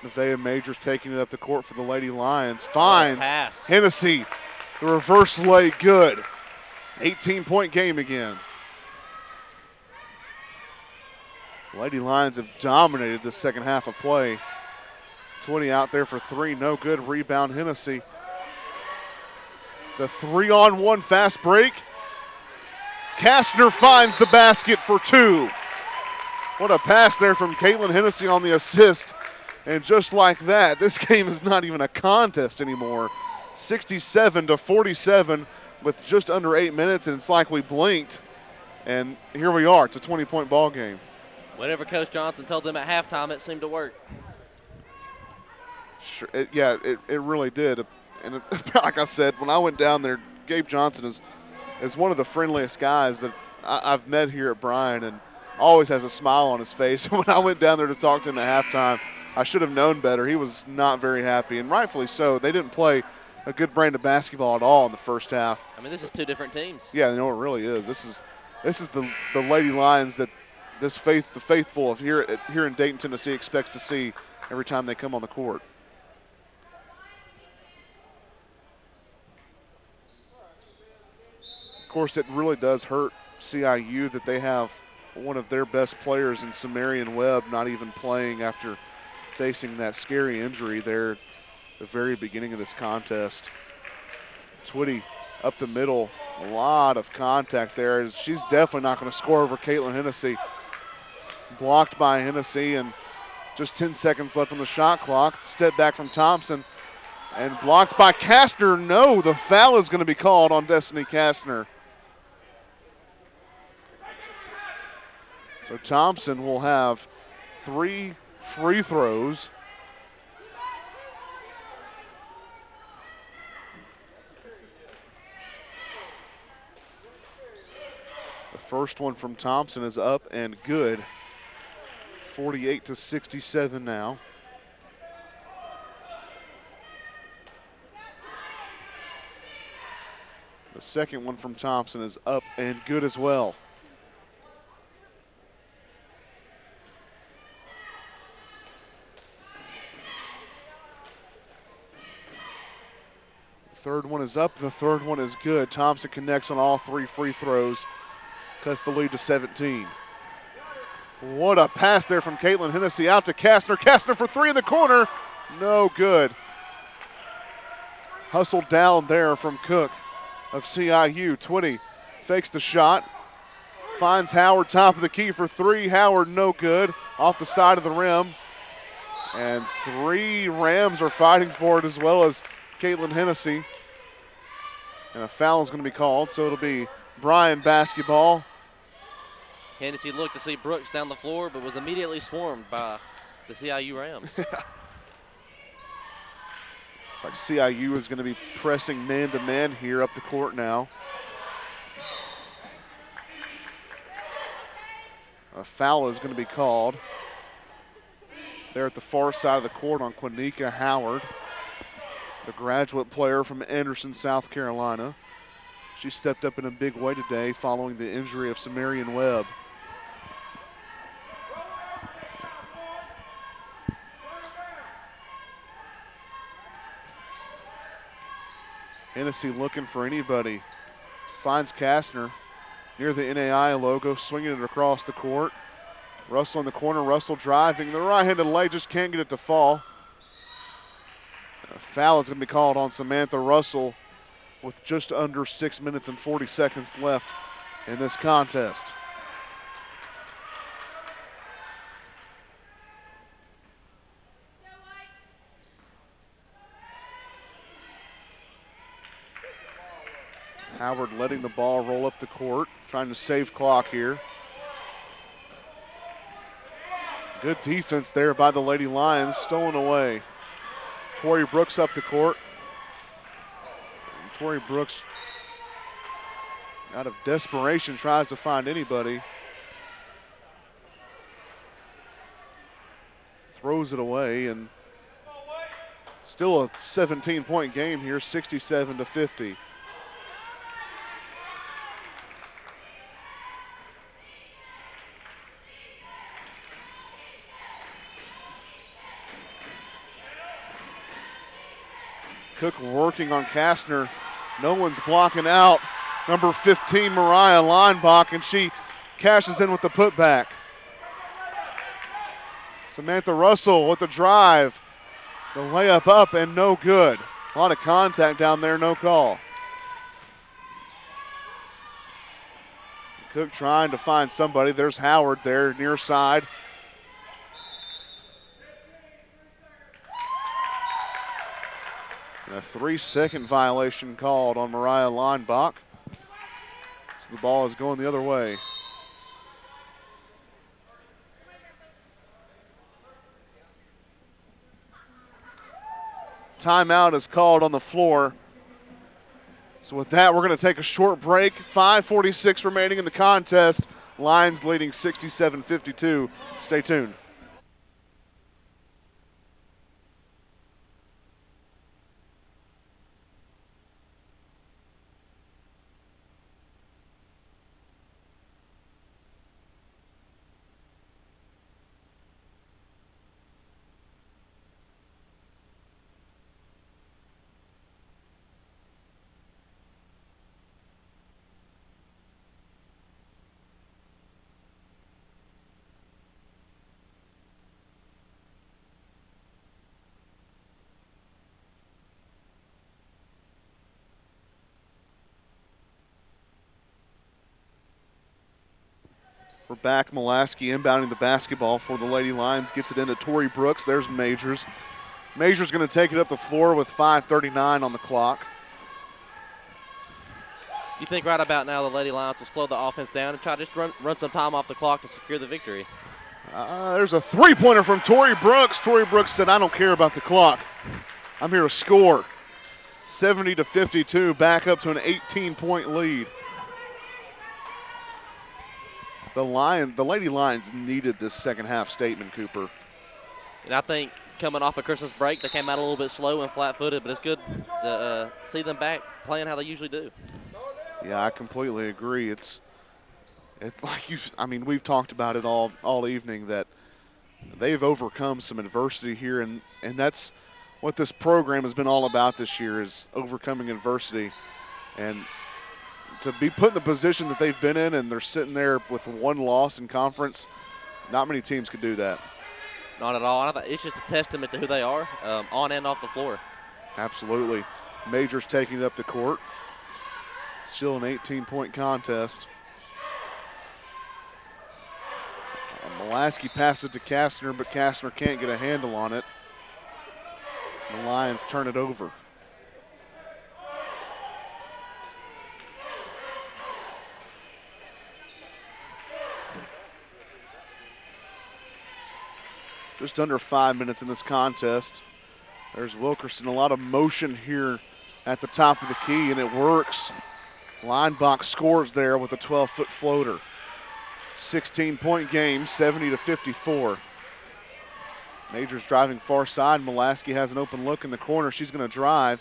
Nevaeh Majors taking it up the court for the Lady Lions. Finds Hennessy. The reverse lay, good. 18-point game again. Lady Lions have dominated the second half of play. 20 out there for 3, no good. Rebound Hennessy. The 3-on-1 fast break. Kastner finds the basket for 2. What a pass there from Caitlin Hennessy on the assist. And just like that, this game is not even a contest anymore. 67-47 with just under 8 minutes, and it's like we blinked. And here we are. It's a 20-point ball game. Whatever Coach Johnson told them at halftime, it seemed to work. Sure, it really did. And like I said, when I went down there, Gabe Johnson is one of the friendliest guys that I've met here at Bryan, and always has a smile on his face. When I went down there to talk to him at halftime, I should have known better. He was not very happy, and rightfully so. They didn't play a good brand of basketball at all in the first half. I mean, this is 2 different teams. Yeah, it really is. This is the Lady Lions that the faithful here in Dayton, Tennessee expects to see every time they come on the court. Of course, it really does hurt CIU that they have one of their best players in Samarian Webb not even playing after facing that scary injury there at the very beginning of this contest. Twitty up the middle, a lot of contact there. She's definitely not going to score over Caitlin Hennessy. Blocked by Hennessy, and just 10 seconds left on the shot clock. Step back from Thompson, and blocked by Kastner. No, the foul is going to be called on Destiny Kastner. So Thompson will have 3 free throws. The first one from Thompson is up and good. 48-67 now. The second one from Thompson is up and good as well. Third one is up, the third one is good. Thompson connects on all 3 free throws, cuts the lead to 17. What a pass there from Caitlin Hennessy out to Kastner. Kastner for 3 in the corner, no good. Hustled down there from Cook of CIU. 20 fakes the shot, finds Howard top of the key for 3. Howard no good, off the side of the rim. And 3 Rams are fighting for it as well as Caitlin Hennessy. And a foul is going to be called, so it'll be Bryan basketball. Hennessy looked to see Brooks down the floor, but was immediately swarmed by the CIU Rams. Like CIU is going to be pressing man-to-man here up the court now. A foul is going to be called. There at the far side of the court on Quanika Howard, the graduate player from Anderson, South Carolina. She stepped up in a big way today following the injury of Samarian Webb. Hennessy looking for anybody. Finds Kastner near the NAI logo, swinging it across the court. Russell in the corner, Russell driving. The right-handed leg just can't get it to fall. A foul is going to be called on Samantha Russell with just under 6 minutes and 40 seconds left in this contest. Howard letting the ball roll up the court, trying to save clock here. Good defense there by the Lady Lions, stolen away. Tori Brooks up the court. And Tori Brooks, out of desperation, tries to find anybody. Throws it away, and still a 17-point game here, 67-50. Cook working on Kastner. No one's blocking out. Number 15, Mariah Leinbach, and she cashes in with the putback. Samantha Russell with the drive. The layup up and no good. A lot of contact down there, no call. Cook trying to find somebody. There's Howard there near side. And a 3-second violation called on Mariah Leinbach. So the ball is going the other way. Timeout is called on the floor. So with that, we're going to take a short break. 5:46 remaining in the contest. Lions leading 67-52. Stay tuned. We're back. Mulaski inbounding the basketball for the Lady Lions. Gets it into Tori Brooks. There's Majors. Majors going to take it up the floor with 5:39 on the clock. You think right about now the Lady Lions will slow the offense down and try to just run some time off the clock to secure the victory? There's a three-pointer from Tori Brooks. Tori Brooks said, I don't care about the clock. I'm here to score. 70-52, back up to an 18-point lead. The Lady Lions needed this second half statement, Cooper. And I think coming off a Christmas break, they came out a little bit slow and flat-footed, but it's good to see them back playing how they usually do. Yeah, I completely agree. It's like we've talked about it all evening that they've overcome some adversity here, and that's what this program has been all about this year, is overcoming adversity. And to be put in the position that they've been in, and they're sitting there with one loss in conference, not many teams could do that. Not at all. It's just a testament to who they are, on and off the floor. Absolutely. Majors taking it up the court. Still an 18-point contest. Mulaski passes it to Kastner, but Kastner can't get a handle on it. The Lions turn it over. Just under 5 minutes in this contest. There's Wilkerson. A lot of motion here at the top of the key, and it works. Leinbach scores there with a 12-foot floater. 16-point game, 70-54. Majors driving far side. Mulaski has an open look in the corner. She's going to drive.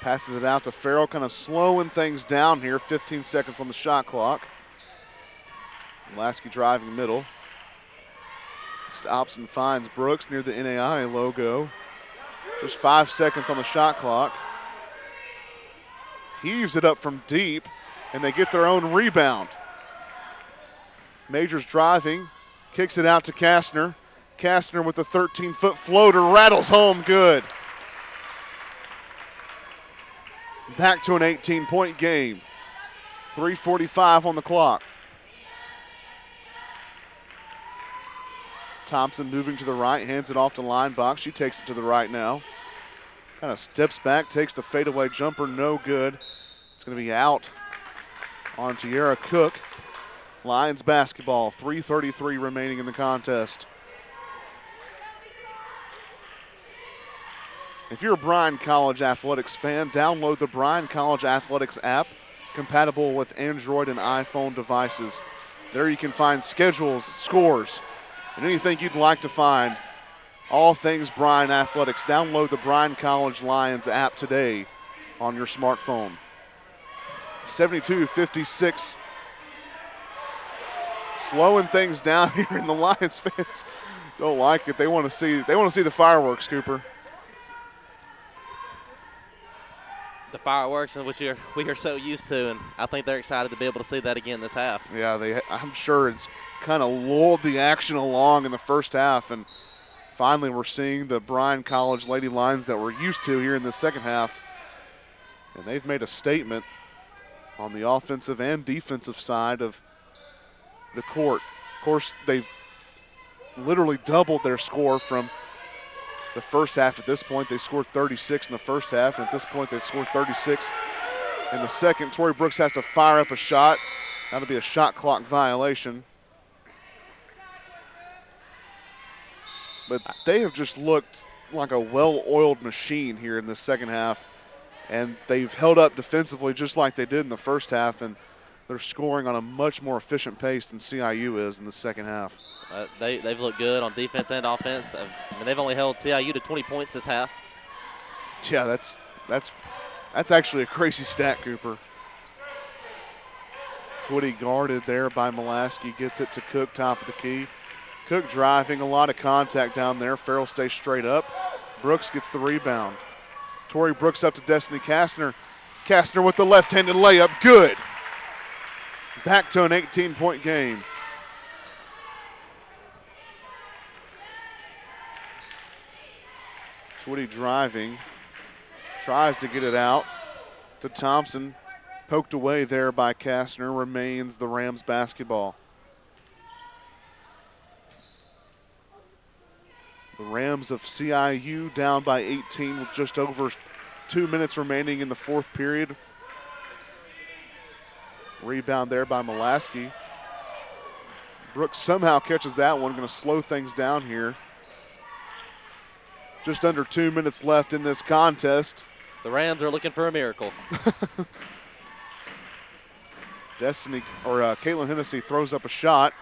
Passes it out to Farrell, kind of slowing things down here. 15 seconds on the shot clock. Mulaski driving middle. Stops and finds Brooks near the NAI logo. There's 5 seconds on the shot clock. Heaves it up from deep, and they get their own rebound. Majors driving, kicks it out to Kastner. Kastner with a 13-foot floater, rattles home good. Back to an 18-point game. 3:45 on the clock. Thompson moving to the right, hands it off to Leinbach. She takes it to the right now. Kind of steps back, takes the fadeaway jumper, no good. It's going to be out on Tierra Cook. Lions basketball, 3:33 remaining in the contest. If you're a Bryan College Athletics fan, download the Bryan College Athletics app, compatible with Android and iPhone devices. There you can find schedules, scores, and anything you'd like to find. All things Bryan Athletics. Download the Bryan College Lions app today on your smartphone. 72-56. Slowing things down here, and the Lions fans don't like it. They want to see the fireworks, Cooper. The fireworks, which we are so used to, and I think they're excited to be able to see that again this half. Yeah, I'm sure it's kind of lulled the action along in the first half, and finally we're seeing the Bryan College Lady Lions that we're used to here in the second half, and they've made a statement on the offensive and defensive side of the court. Of course, they've literally doubled their score from the first half. At this point, they scored 36 in the first half, and at this point, they've scored 36 in the second. Tori Brooks has to fire up a shot. That'll be a shot clock violation. But they have just looked like a well-oiled machine here in the second half, and they've held up defensively just like they did in the first half, and they're scoring on a much more efficient pace than CIU is in the second half. They've looked good on defense and offense. I mean, they've only held CIU to 20 points this half. Yeah, that's actually a crazy stat, Cooper. Twitty guarded there by Mulaski, gets it to Cook, top of the key. Cook driving, a lot of contact down there. Farrell stays straight up. Brooks gets the rebound. Tori Brooks up to Destiny Kastner. Kastner with the left-handed layup, good. Back to an 18-point game. Twitty driving, tries to get it out to Thompson. Poked away there by Kastner, remains the Rams basketball. The Rams of CIU down by 18 with just over 2 minutes remaining in the fourth period. Rebound there by Mulaski. Brooks somehow catches that one, going to slow things down here. Just under 2 minutes left in this contest. The Rams are looking for a miracle. Caitlin Hennessy throws up a shot,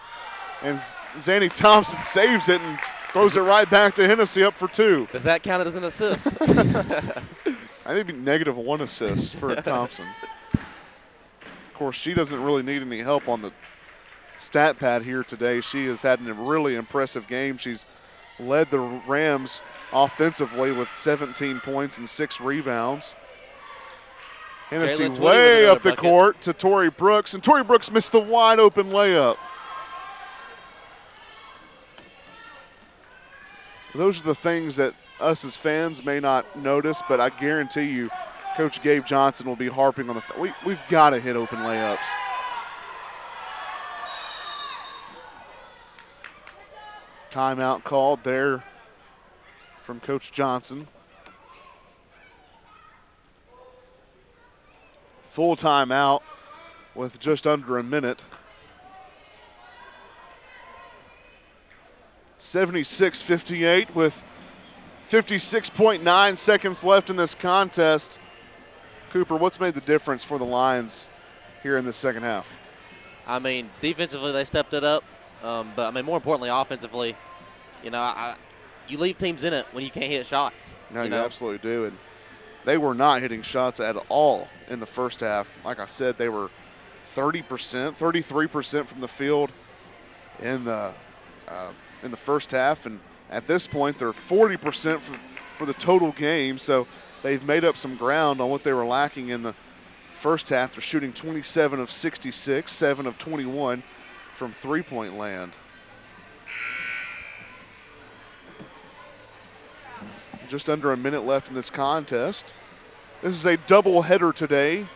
and Zanny Thompson saves it and throws it right back to Hennessy up for two. Does that count as an assist? I think it'd be -1 assist for Thompson. Of course, she doesn't really need any help on the stat pad here today. She has had a really impressive game. She's led the Rams offensively with 17 points and 6 rebounds. Hennessy way up the court to Tori Brooks, and Tori Brooks missed the wide open layup. Those are the things that us as fans may not notice, but I guarantee you Coach Gabe Johnson will be harping on we've got to hit open layups. Timeout called there from Coach Johnson. Full timeout with just under a minute. 76-58 with 56.9 seconds left in this contest. Cooper, what's made the difference for the Lions here in the second half? I mean, defensively they stepped it up, but I mean more importantly offensively, you leave teams in it when you can't hit shots. No, you absolutely do, and they were not hitting shots at all in the first half. Like I said, they were 30%, 33% from the field in the first half, and at this point they're 40% for the total game. So they've made up some ground on what they were lacking in the first half. They're shooting 27 of 66, 7 of 21 from three-point land. Just under a minute left in this contest. This is a doubleheader today.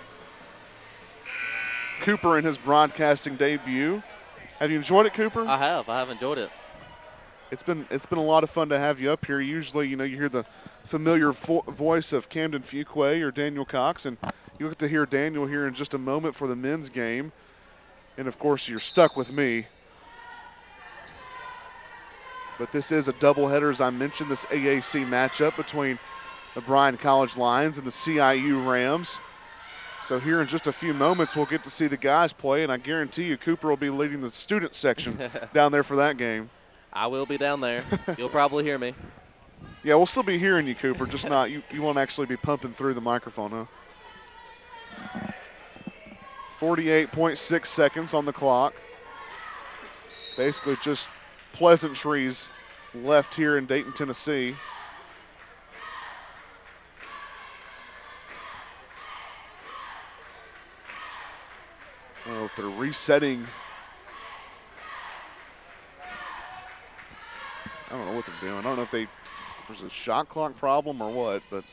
Cooper in his broadcasting debut. Have you enjoyed it, Cooper? I have enjoyed it. It's been a lot of fun to have you up here. Usually, you hear the familiar voice of Camden Fuquay or Daniel Cox, and you'll get to hear Daniel here in just a moment for the men's game. And, of course, you're stuck with me. But this is a doubleheader, as I mentioned, this AAC matchup between the Bryan College Lions and the CIU Rams. So here in just a few moments, we'll get to see the guys play, and I guarantee you Cooper will be leading the student section down there for that game. I will be down there. You'll probably hear me. Yeah, we'll still be hearing you, Cooper, just not, you won't actually be pumping through the microphone, huh? 48.6 seconds on the clock. Basically just pleasantries left here in Dayton, Tennessee. Oh, if they're resetting, I don't know what they're doing. I don't know if there's a shot clock problem or what, but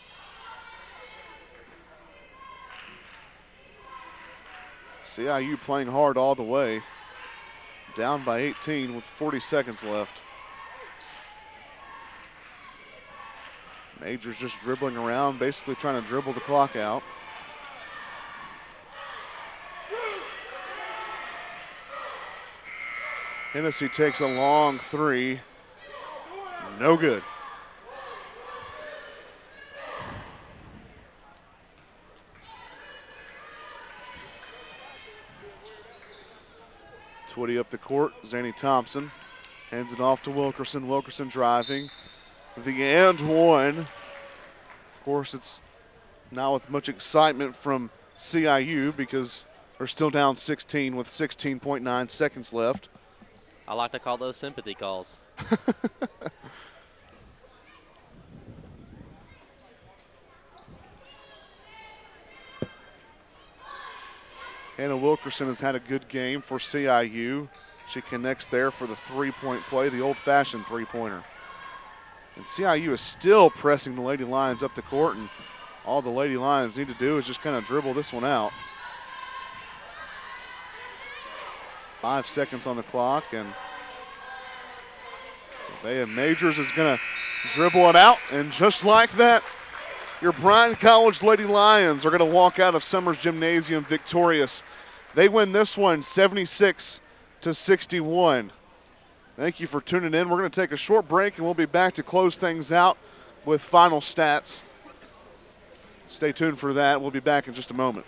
CIU playing hard all the way. Down by 18 with 40 seconds left. Majors just dribbling around, basically trying to dribble the clock out. Hennessy takes a long three. No good. Twitty up the court. Zanny Thompson hands it off to Wilkerson. Wilkerson driving. The and one. Of course, it's now with much excitement from CIU because they're still down 16 with 16.9 seconds left. I like to call those sympathy calls. Hannah Wilkerson has had a good game for CIU. She connects there for the three-point play, the old-fashioned three-pointer. And CIU is still pressing the Lady Lions up the court, and all the Lady Lions need to do is just kind of dribble this one out. 5 seconds on the clock, and Nevaeh Majors is going to dribble it out, and just like that, your Bryan College Lady Lions are going to walk out of Summers Gymnasium victorious. They win this one 76-61. Thank you for tuning in. We're going to take a short break, and we'll be back to close things out with final stats. Stay tuned for that. We'll be back in just a moment.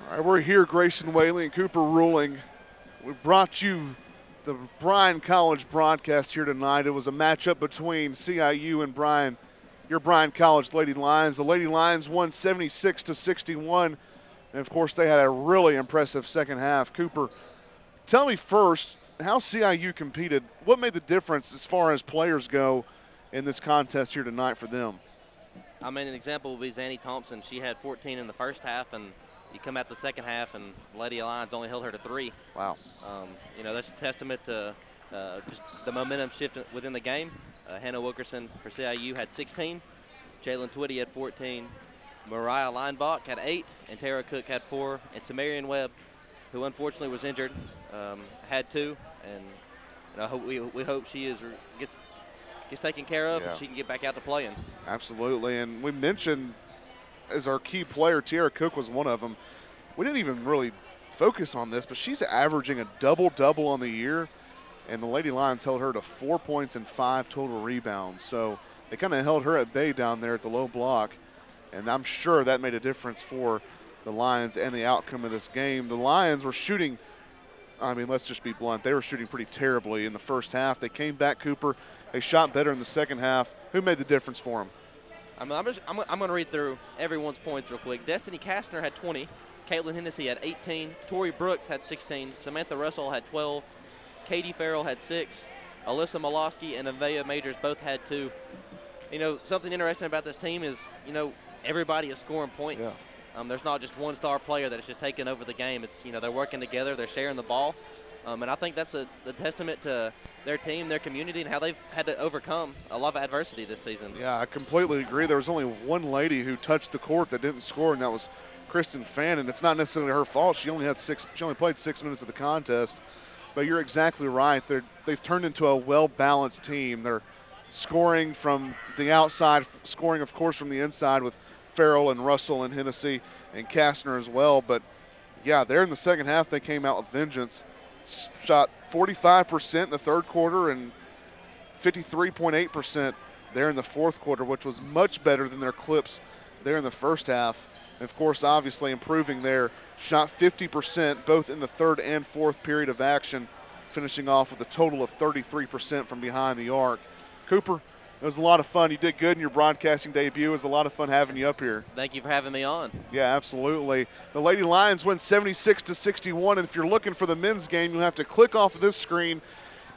All right, we're here, Grayson Whaley and Cooper Ruling. We brought you the Bryan College broadcast here tonight. It was a matchup between CIU and your Bryan College Lady Lions. The Lady Lions won 76-61, and of course they had a really impressive second half. Cooper, tell me first how CIU competed. What made the difference as far as players go in this contest here tonight for them? I mean, an example would be Zanny Thompson. She had 14 in the first half, and you come out the second half, and Lady Lions only held her to 3. Wow. You know, that's a testament to just the momentum shift within the game. Hannah Wilkerson for CIU had 16. Jalen Twitty had 14. Mariah Leinbach had 8. And Tara Cook had 4. And Tamarian Webb, who unfortunately was injured, had 2. And you know, we hope she gets taken care of, and she can get back out to playing. Absolutely. And we mentioned as our key player, Tara Cook was one of them. we didn't even really focus on this, but she's averaging a double-double on the year, and the Lady Lions held her to 4 points and 5 total rebounds. So they kind of held her at bay down there at the low block, and I'm sure that made a difference for the Lions and the outcome of this game. The Lions were shooting, I mean, let's just be blunt, they were shooting pretty terribly in the first half. They came back, Cooper. They shot better in the second half. Who made the difference for them? I'm going to read through everyone's points real quick. Destiny Kastner had 20. Caitlin Hennessy had 18. Tori Brooks had 16. Samantha Russell had 12. Katie Farrell had 6. Alyssa Molosky and Avea Majors both had 2. You know, something interesting about this team is, you know, everybody is scoring points. Yeah. There's not just one star player that is just taking over the game. It's, you know, they're working together, they're sharing the ball. And I think that's a testament to their team, their community, and how they've had to overcome a lot of adversity this season. Yeah, I completely agree. There was only one lady who touched the court that didn't score, and that was Kristen Fannin. It's not necessarily her fault. She only played 6 minutes of the contest. But you're exactly right. They've turned into a well-balanced team. They're scoring from the outside, scoring, of course, from the inside with Farrell and Russell and Hennessy and Kastner as well. But, yeah, there in the second half, they came out with vengeance. Shot 45% in the third quarter and 53.8% there in the fourth quarter, which was much better than their clips there in the first half. And, of course, obviously improving there. Shot 50% both in the third and fourth period of action, finishing off with a total of 33% from behind the arc. Cooper, it was a lot of fun. You did good in your broadcasting debut. It was a lot of fun having you up here. Thank you for having me on. Yeah, absolutely. The Lady Lions win 76-61, and if you're looking for the men's game, you'll have to click off of this screen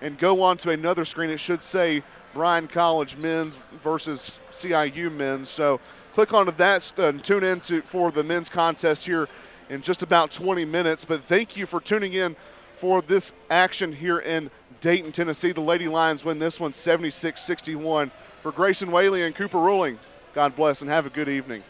and go on to another screen. It should say Bryan College men's versus CIU men's. So click onto that and tune in for the men's contest here in just about 20 minutes. But thank you for tuning in for this action here in Dayton, Tennessee. The Lady Lions win this one 76-61. For Grayson Whaley and Cooper Ruling, God bless and have a good evening.